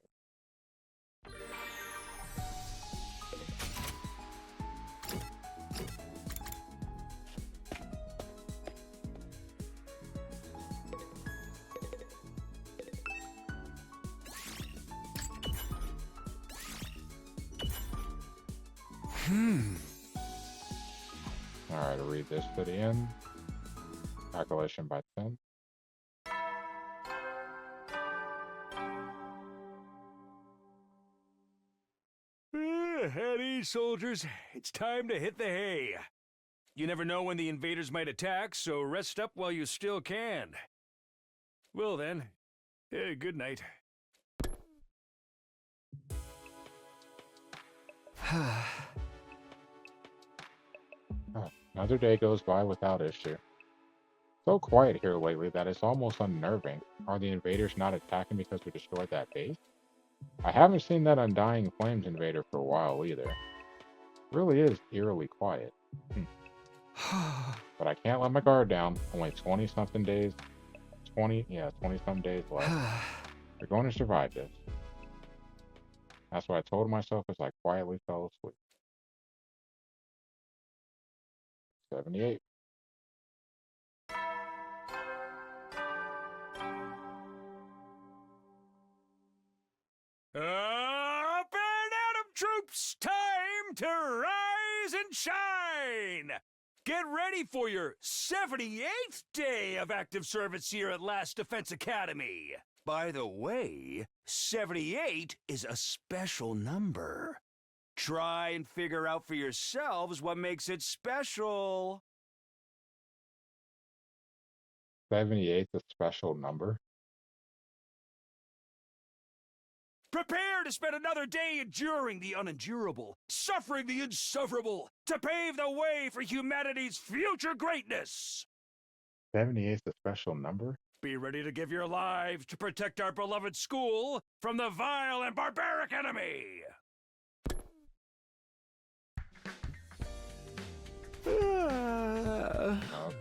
Alright, I'll read this to the end. Calculation by 10. At ease, soldiers. It's time to hit the hay. You never know when the invaders might attack, so rest up while you still can. Well then, good night. Another day goes by without issue. So quiet here lately that it's almost unnerving. Are the invaders not attacking because we destroyed that base? I haven't seen that Undying Flames invader for a while either. It really is eerily quiet. But I can't let my guard down. Only 20-something days. 20-some days left. We're going to survive this. That's what I told myself as I quietly fell asleep. 78. Up and at 'em, troops! Time to rise and shine! Get ready for your 78th day of active service here at Last Defense Academy. By the way, 78 is a special number. Try and figure out for yourselves what makes it special. 78's a special number. Prepare to spend another day enduring the unendurable, suffering the insufferable, to pave the way for humanity's future greatness. 78's a special number? Be ready to give your lives to protect our beloved school from the vile and barbaric enemy.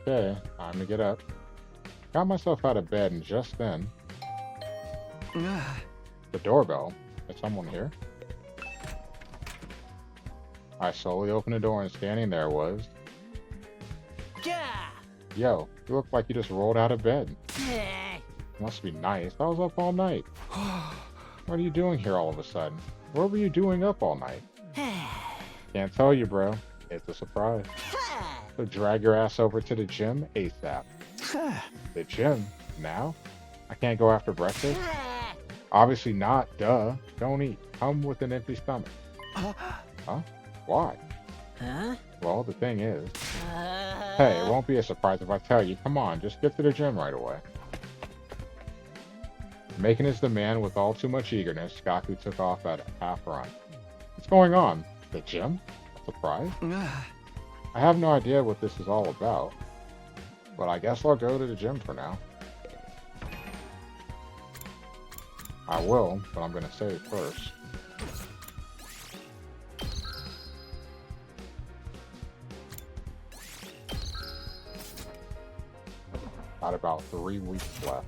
Okay, time to get up. Got myself out of bed, and just then, the doorbell. Is someone here? I slowly opened the door, and standing there was... Yo, you look like you just rolled out of bed. Must be nice. I was up all night. What are you doing here all of a sudden? What were you doing up all night? Can't tell you, bro. It's a surprise. So drag your ass over to the gym ASAP. The gym? Now? I can't go after breakfast? Obviously not, duh. Don't eat. Come with an empty stomach. Huh? Why? Well, the thing is... Hey, it won't be a surprise if I tell you. Come on, just get to the gym right away. Making his demand with all too much eagerness, Kako took off at a half run. What's going on? The gym? A surprise? I have no idea what this is all about, but I guess I'll go to the gym for now. I will, but I'm gonna save first. Got about 3 weeks left.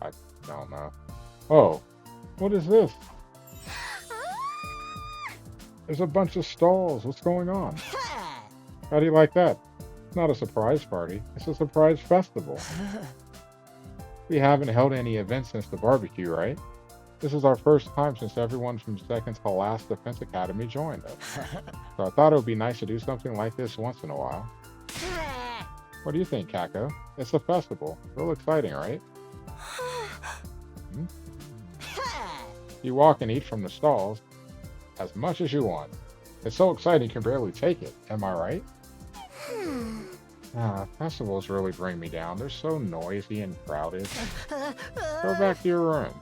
I don't know. Oh, what is this? There's a bunch of stalls. What's going on? How do you like that? It's not a surprise party. It's a surprise festival. We haven't held any events since the barbecue, right? This is our first time since everyone from second to last Defense Academy joined us. So I thought it would be nice to do something like this once in a while. What do you think, Kako? It's a festival. Real exciting, right? You walk and eat from the stalls as much as you want. It's so exciting you can barely take it. Am I right? Festivals really bring me down. They're so noisy and crowded. Go back to your room.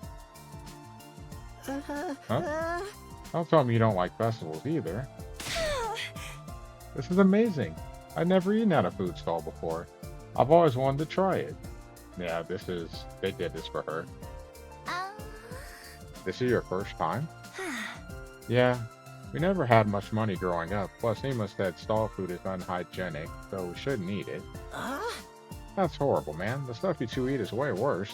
Huh? Don't tell me you don't like festivals either. This is amazing. I've never eaten at a food stall before. I've always wanted to try it. Yeah, they did this for her. This is your first time? Yeah, we never had much money growing up, plus Ema said stall food is unhygienic, so we shouldn't eat it. That's horrible, man. The stuff you two eat is way worse.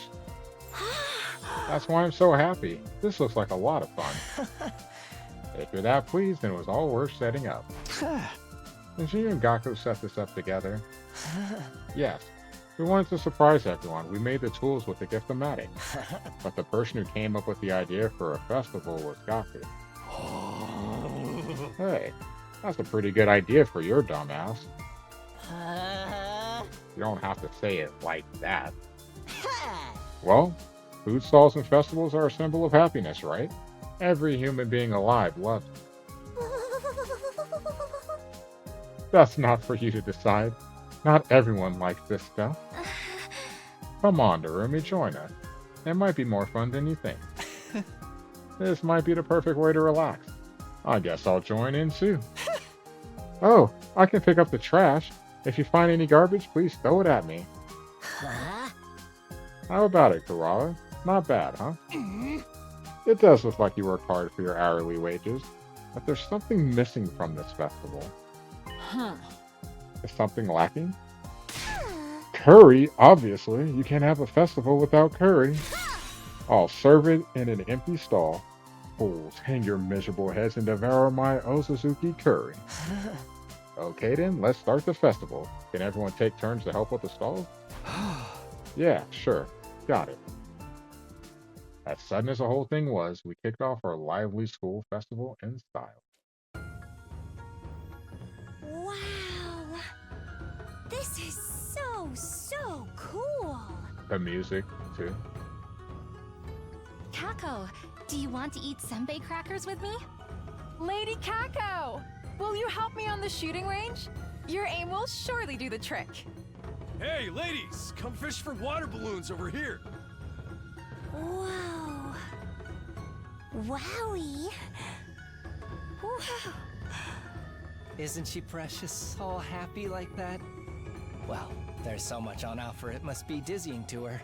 That's why I'm so happy. This looks like a lot of fun. If you're that pleased, then it was all worth setting up. Did you and Kako set this up together? Yes. We wanted to surprise everyone. We made the tools with the gift-o-matic. But the person who came up with the idea for a festival was Kako. Hey, that's a pretty good idea for your dumbass. You don't have to say it like that. Well, food stalls and festivals are a symbol of happiness, right? Every human being alive loves it. That's not for you to decide. Not everyone likes this stuff. Come on, Darumi, join us. It might be more fun than you think. This might be the perfect way to relax. I guess I'll join in too. Oh, I can pick up the trash. If you find any garbage, please throw it at me. How about it, Karawa? Not bad, huh? It does look like you work hard for your hourly wages, but there's something missing from this festival. Is something lacking? Curry, obviously. You can't have a festival without curry. I'll serve it in an empty stall. Fools, hang your miserable heads and devour my Osuzuki curry. Okay then, let's start the festival. Can everyone take turns to help with the stalls? Yeah, sure. Got it. As sudden as the whole thing was, we kicked off our lively school festival in style. Wow! This is so cool! The music, too. Kako, do you want to eat senbei crackers with me? Lady Kako! Will you help me on the shooting range? Your aim will surely do the trick. Hey, ladies, come fish for water balloons over here. Whoa! Wowie! Whew. Isn't she precious, all happy like that? Well, there's so much on offer it must be dizzying to her.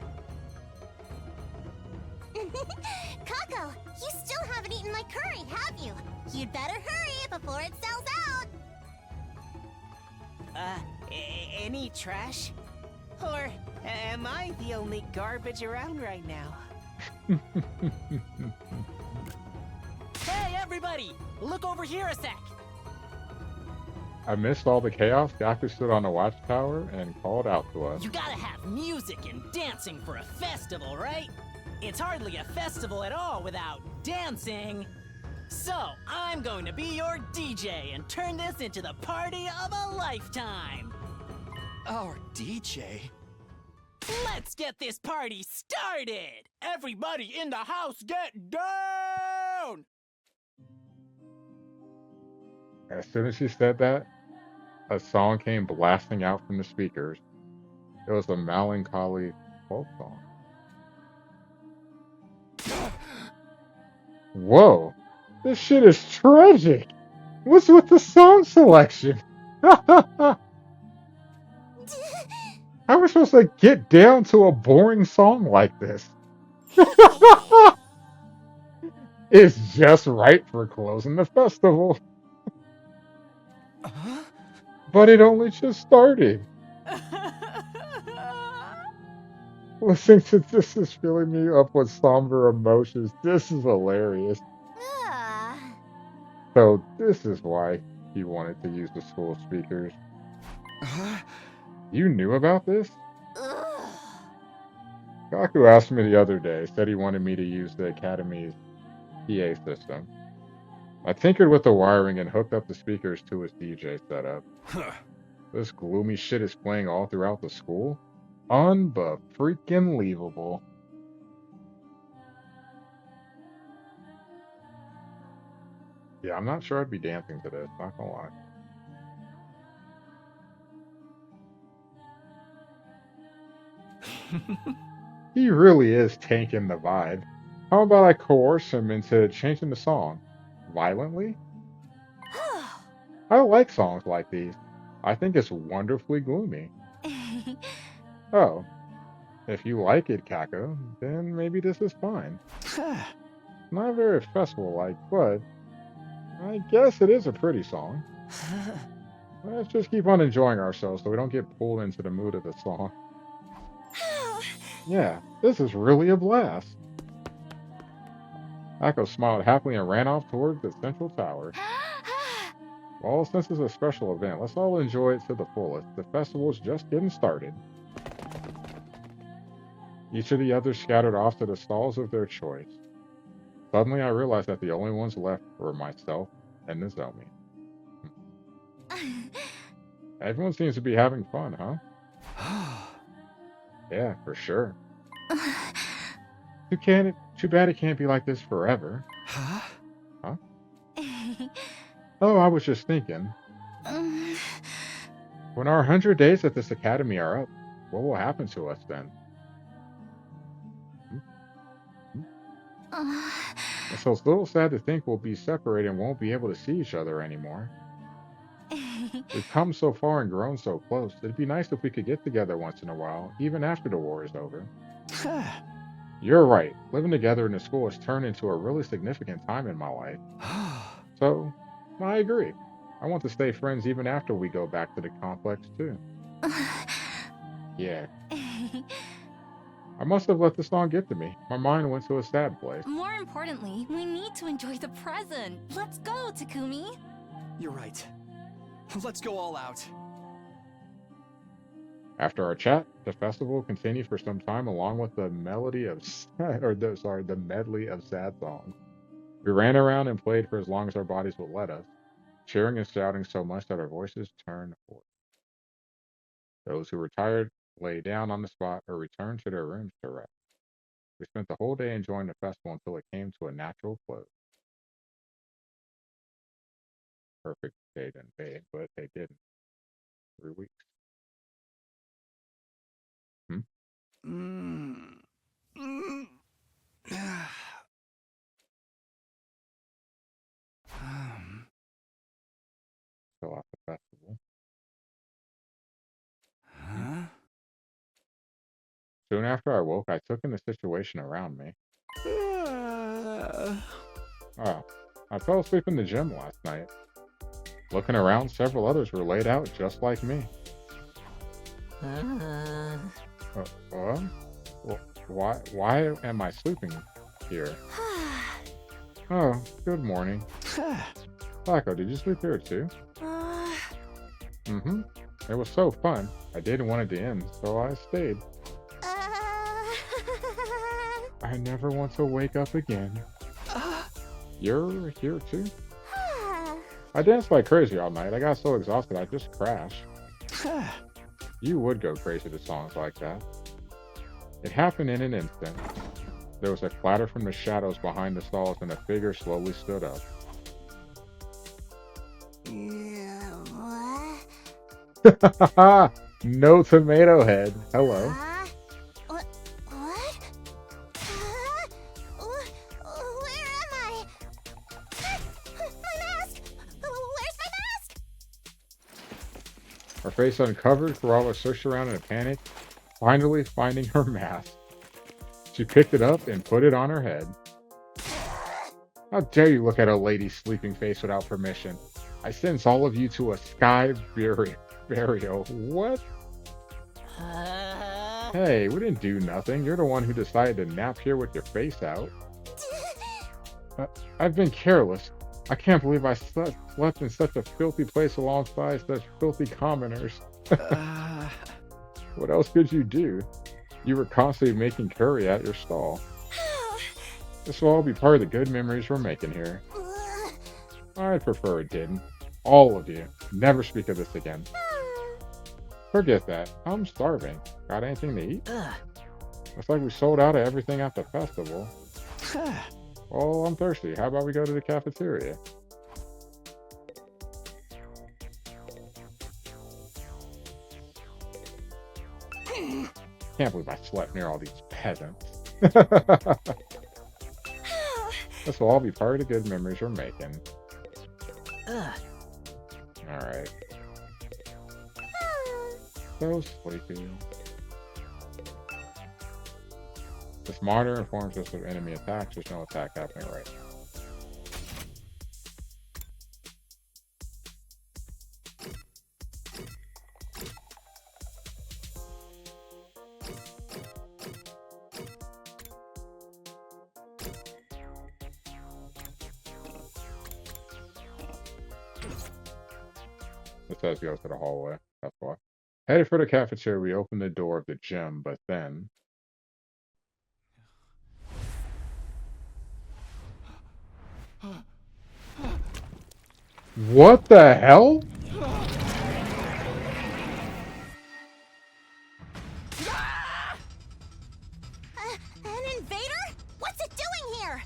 Kako, you still haven't eaten my curry, have you? You'd better hurry before it sells out! Any trash? Or am I the only garbage around right now? Hey, everybody! Look over here a sec! I missed all the chaos. Gaku stood on the watchtower and called out to us. You gotta have music and dancing for a festival, right? It's hardly a festival at all without dancing. So, I'm going to be your DJ and turn this into the party of a lifetime. Our DJ? Let's get this party started! Everybody in the house get down! As soon as she said that, a song came blasting out from the speakers. It was a melancholy folk song. Whoa! This shit is tragic! What's with the song selection? How am I supposed to get down to a boring song like this? It's just right for closing the festival. But it only just started. Listening to this is filling me up with somber emotions. This is hilarious. Ah. So this is why he wanted to use the school speakers. You knew about this? Ugh. Kaku asked me the other day, said he wanted me to use the Academy's PA system. I tinkered with the wiring and hooked up the speakers to his DJ setup. This gloomy shit is playing all throughout the school? Unbefreaking-leavable. Yeah, I'm not sure I'd be dancing to this, not gonna lie. He really is tanking the vibe. How about I coerce him into changing the song? Violently? I like songs like these. I think it's wonderfully gloomy. Oh, if you like it, Kako, then maybe this is fine. Not very festival-like, but I guess it is a pretty song. Let's just keep on enjoying ourselves so we don't get pulled into the mood of the song. Yeah, this is really a blast. Kako smiled happily and ran off toward the central tower. Well, since it's a special event, let's all enjoy it to the fullest. The festival's just getting started. Each of the others scattered off to the stalls of their choice. Suddenly, I realized that the only ones left were myself and Nozomi. Everyone seems to be having fun, huh? Yeah, for sure. Too bad it can't be like this forever. Huh? Oh, I was just thinking. When our 100 days at this academy are up, what will happen to us then? It's so little sad to think we'll be separated and won't be able to see each other anymore. We've come so far and grown so close. It'd be nice if we could get together once in a while, even after the war is over. You're right. Living together in the school has turned into a really significant time in my life. So, I agree. I want to stay friends even after we go back to the complex, too. Yeah. I must have let the song get to me. My mind went to a sad place. More importantly, we need to enjoy the present. Let's go, Takumi. You're right. Let's go all out. After our chat, the festival continued for some time along with the melody of the medley of sad songs. We ran around and played for as long as our bodies would let us, cheering and shouting so much that our voices turned hoarse. Those who were tired lay down on the spot or returned to their rooms to rest. We spent the whole day enjoying the festival until it came to a natural close. Perfect they didn't pay, but they didn't. 3 weeks. Still at the festival. Huh? Soon after I woke, I took in the situation around me. Oh, I fell asleep in the gym last night. Looking around, several others were laid out just like me. What? Well, why am I sleeping here? Oh, good morning. Kako, did you sleep here too? Mm-hmm. It was so fun. I didn't want it to end, so I stayed. I never want to wake up again. You're here too? I danced like crazy all night. I got so exhausted I just crashed. You would go crazy to songs like that. It happened in an instant. There was a clatter from the shadows behind the stalls and a figure slowly stood up. What? No tomato head. Hello. What? Where am I? My mask! Where's my mask? Her face uncovered, Corolla searched around in a panic, finally finding her mask. She picked it up and put it on her head. How dare you look at a lady's sleeping face without permission? I sentence all of you to a sky burial. What? Hey, we didn't do nothing. You're the one who decided to nap here with your face out. I've been careless. I can't believe I slept in such a filthy place alongside such filthy commoners. What else could you do? You were constantly making curry at your stall. This will all be part of the good memories we're making here. I'd prefer it didn't. All of you. Never speak of this again. Forget that. I'm starving. Got anything to eat? Looks like we sold out of everything at the festival. Well, I'm thirsty. How about we go to the cafeteria? Can't believe I slept near all these peasants. This will all be part of the good memories we're making. Alright. So sleepy. This monitor informs us of enemy attacks. There's no attack happening right now. It says go to the hallway. That's why. Headed for the cafeteria, we opened the door of the gym, but then... What the hell? An invader? What's it doing here?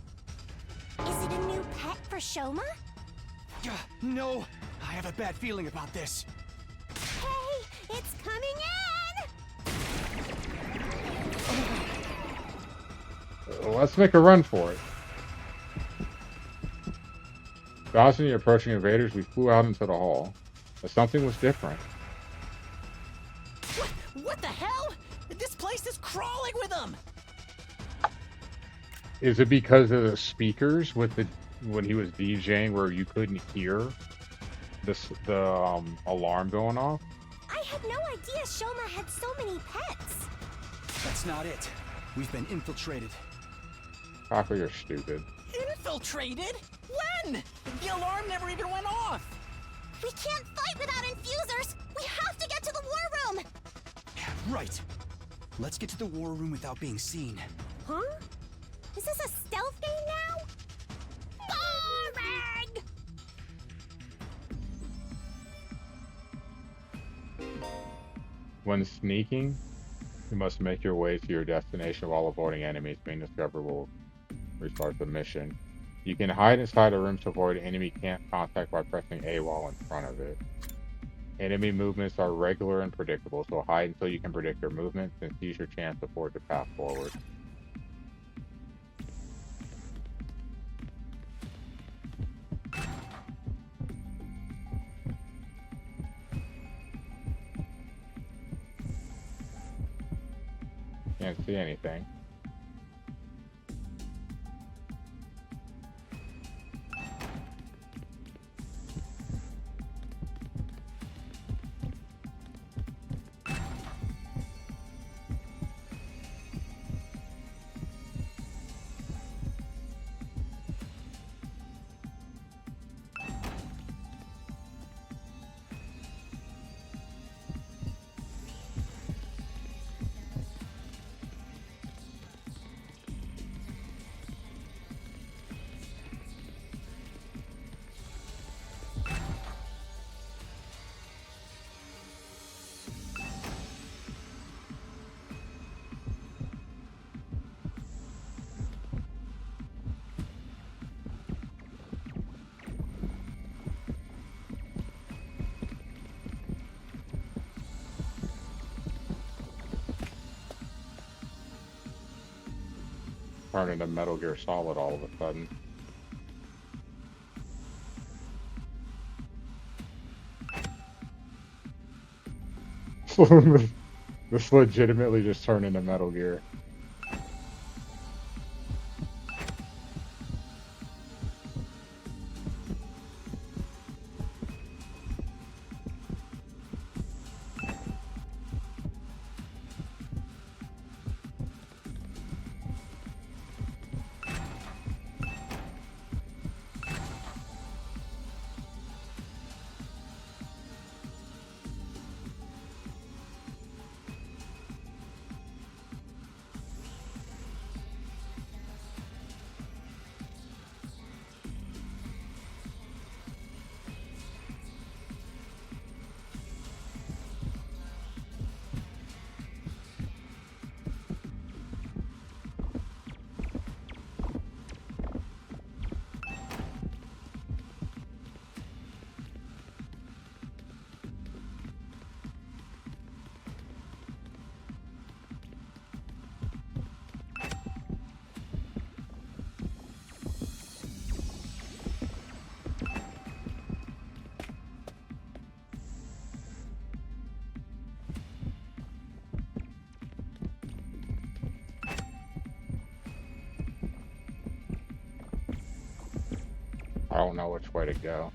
Is it a new pet for Shoma? No, I have a bad feeling about this. Hey, it's coming in! Let's make a run for it. Dodging the approaching invaders, we flew out into the hall. But something was different. What the hell? This place is crawling with them! Is it because of the speakers with the when he was DJing where you couldn't hear the alarm going off. I had no idea Shoma had so many pets. That's not it. We've been infiltrated. Kako, you're stupid. Infiltrated? When? The alarm never even went off. We can't fight without infusers. We have to get to the war room. Right. Let's get to the war room without being seen. Huh? Is this a stealth game now? Boring! When sneaking, you must make your way to your destination while avoiding enemies being discovered will restart the mission. You can hide inside a room to avoid enemy contact by pressing A while in front of it. Enemy movements are regular and predictable, so hide until you can predict their movements and seize your chance to forge a path forward. Can't see anything. Turn into Metal Gear Solid all of a sudden. This legitimately just turned into Metal Gear. I don't know which way to go.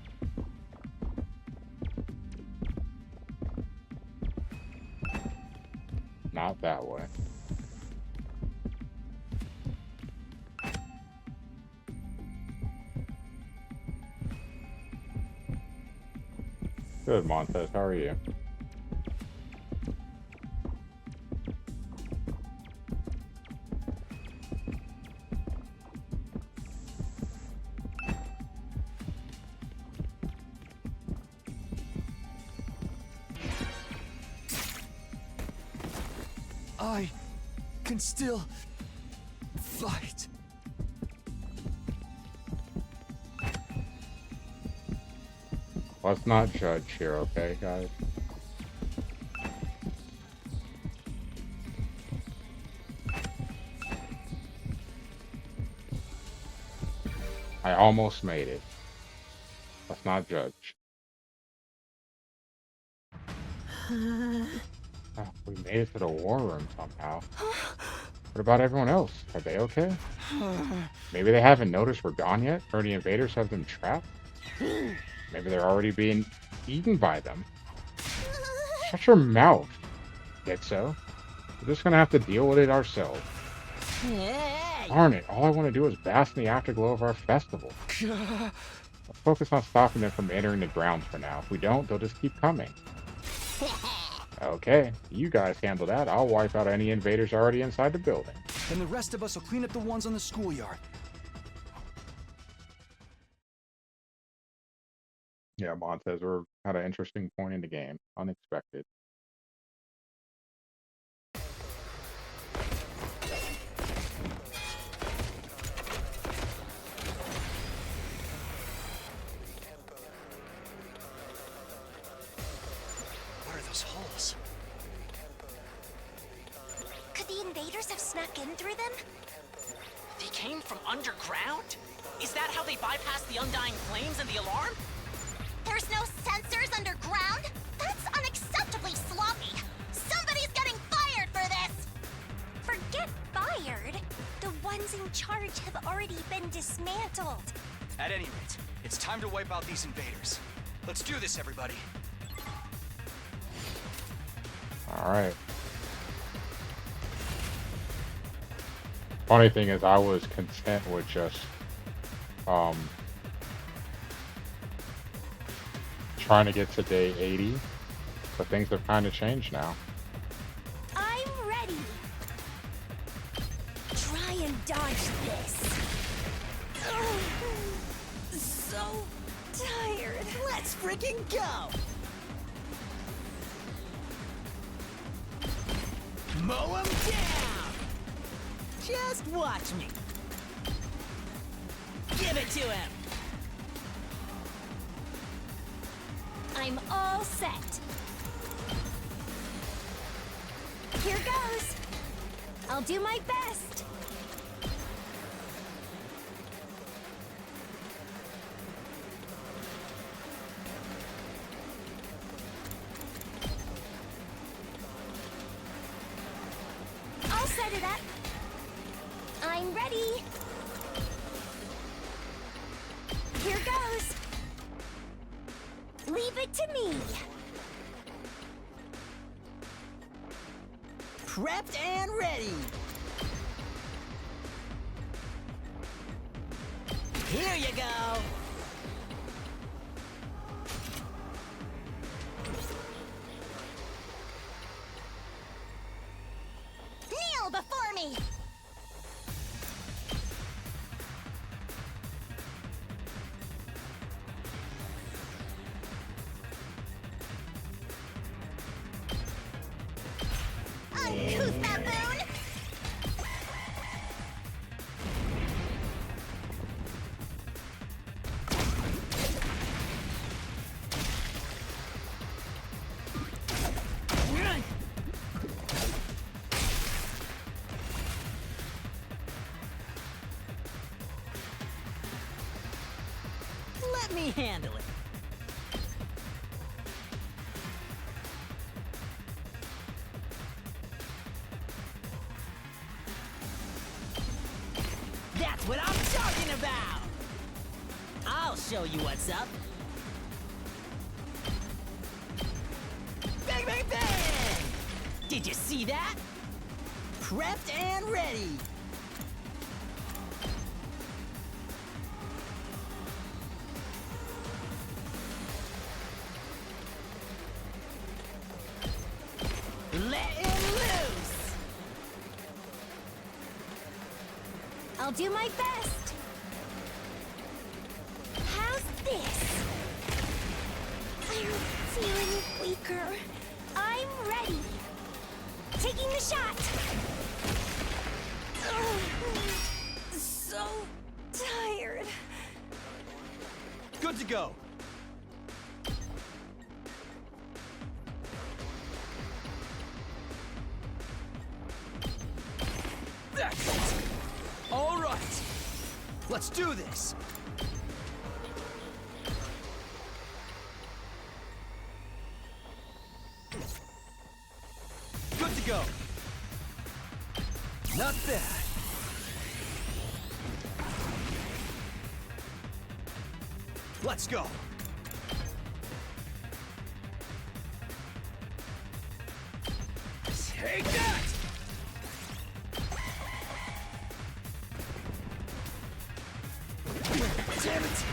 Not that way. Good, Montez. How are you? I can still fight. Let's not judge here, okay, guys? I almost made it. Let's not judge. Oh, we made it to the war room somehow. What about everyone else? Are they okay? Maybe they haven't noticed we're gone yet? Or the invaders have them trapped? Maybe they're already being eaten by them. Shut your mouth, Dixo. We're just gonna have to deal with it ourselves. Hey! Darn it, all I want to do is bask in the afterglow of our festival. Let's focus on stopping them from entering the grounds for now. If we don't, they'll just keep coming. Okay, you guys handle that. I'll wipe out any invaders already inside the building. And the rest of us will clean up the ones on the schoolyard. Yeah, Montez, we're at an interesting point in the game. Unexpected. What are those holes? Could the invaders have snuck in through them? They came from underground? Is that how they bypassed the undying flames and the alarm? There's no sensors underground? That's unacceptably sloppy. Somebody's getting fired for this! Forget fired. The ones in charge have already been dismantled. At any rate, it's time to wipe out these invaders. Let's do this, everybody. All right. Funny thing is, I was content with just trying to get to day 80, but things have kind of changed now. I'm ready. Try and dodge this. So tired. Let's freaking go! Mow 'em down! Just watch me. Give it to him! I'm all set. Here goes. I'll do my best. I'll set it up. I'm ready. Here goes. Leave it to me. Prepped and ready! Here you go! Kneel before me. Uncouth baboon! Let me handle it. That's what I'm talking about! I'll show you what's up. Bang, bang, bang! Did you see that? Prepped and ready! Letting loose! I'll do my best. How's this? I'm feeling weaker. I'm ready. Taking the shot. So tired. Good to go. That's it. All right. Let's do this. Good to go. Not bad. Let's go. Take that! Damn it!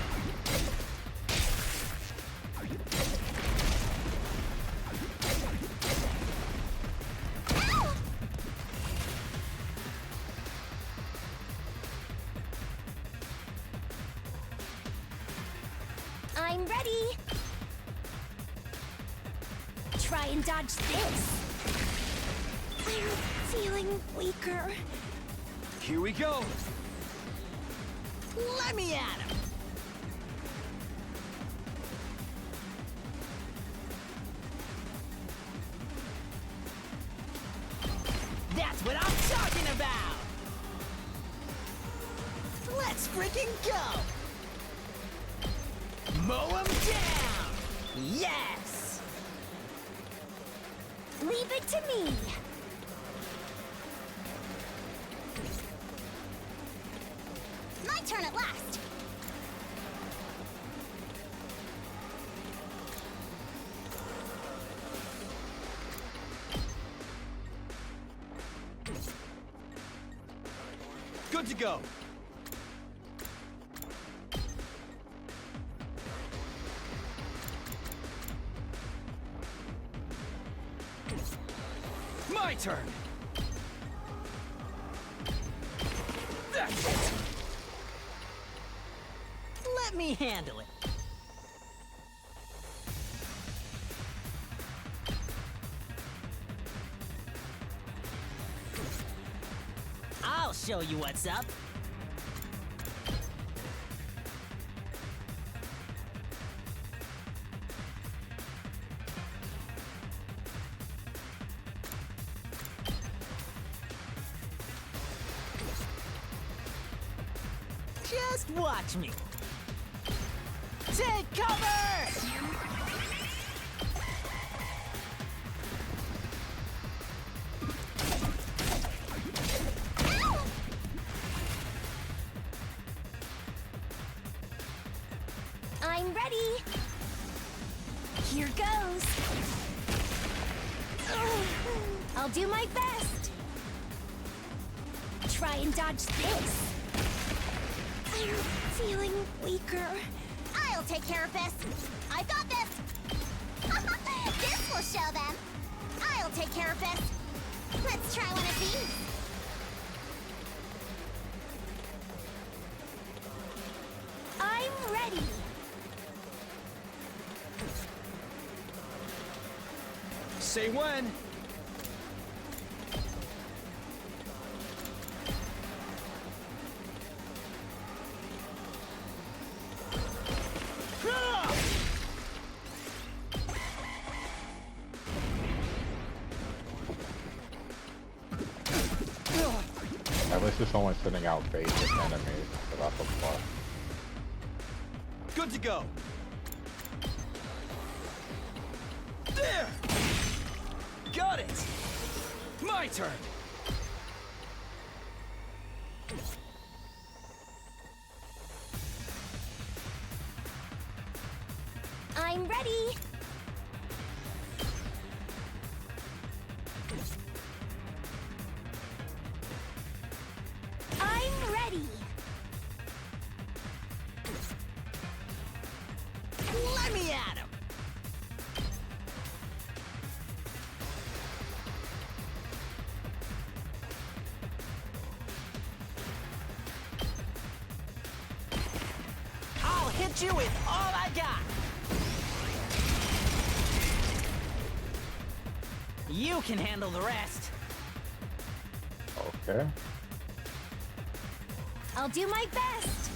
I'm ready. Try and dodge this. I'm feeling weaker. Here we go! Let me at him! That's what I'm talking about! Let's freaking go! Mow him down! Yes! Leave it to me. My turn at last. Good to go! My turn! That's it! Let me handle it. I'll show you what's up. Just watch me. Take cover! I'm ready. Here goes. I'll do my best. Try and dodge this. I'm feeling weaker. I'll take care of this. I've got this. This will show them. I'll take care of this. Let's try one of these. I'm ready. Say when! At least it's only sending out basic enemies without the plus. Good to go! There! Got it! My turn! I'm ready. I'm ready. Let me at him! I'll hit you with all I got! You can handle the rest. Okay. I'll do my best.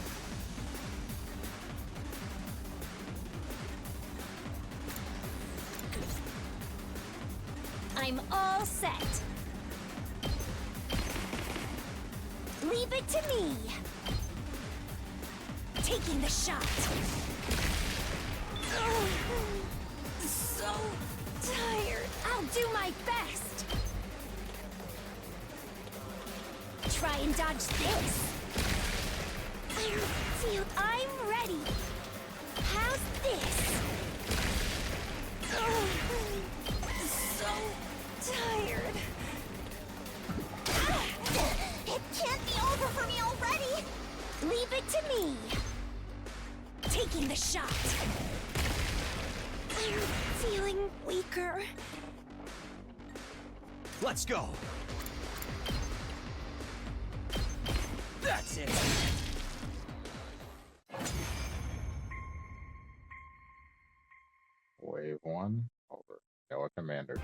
I'm all set. Leave it to me. Taking the shot. So tired. I'll do my best. Try and dodge this. I'm ready. How's this? So tired. the shot. I'm feeling weaker. Let's go. That's it. Wave 1, over. Noah Commander.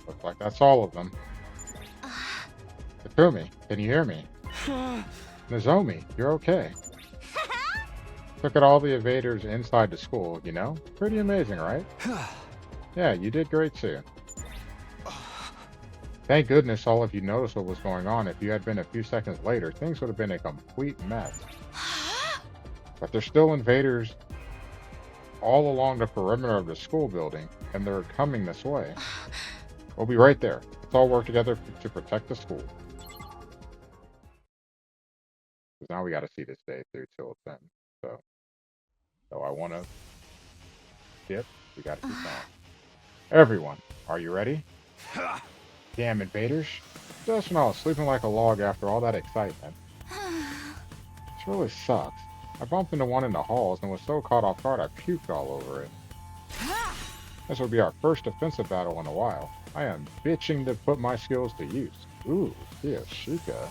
Looks like that's all of them. Takumi, can you hear me? Nozomi, you're okay. Look at all the evaders inside the school, you know? Pretty amazing, right? Yeah, you did great too. Thank goodness all of you noticed what was going on. If you had been a few seconds later, things would have been a complete mess. But there's still invaders all along the perimeter of the school building, and they're coming this way. We'll be right there. Let's all work together to protect the school. Because now we got to see this day through till it's end. So I want to skip. We got to keep going. Everyone, are you ready? Damn invaders. Just when I was sleeping like a log after all that excitement. This really sucks. I bumped into one in the halls and was so caught off guard I puked all over it. This will be our first offensive battle in a while. I am bitching to put my skills to use. Ooh, Shika.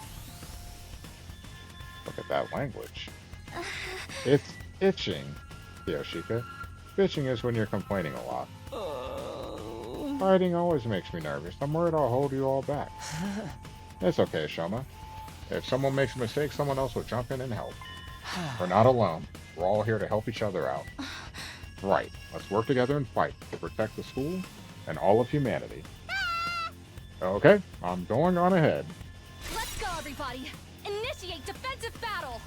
Look at that language. It's itching, Shika. Bitching is when you're complaining a lot. Fighting always makes me nervous. I'm worried I'll hold you all back. It's okay, Shoma. If someone makes a mistake, someone else will jump in and help. We're not alone. We're all here to help each other out. Right. Let's work together and fight to protect the school and all of humanity. Okay, I'm going on ahead. Let's go, everybody! Initiate defensive battle!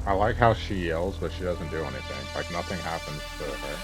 I like how she yells, but she doesn't do anything. Like nothing happens to her.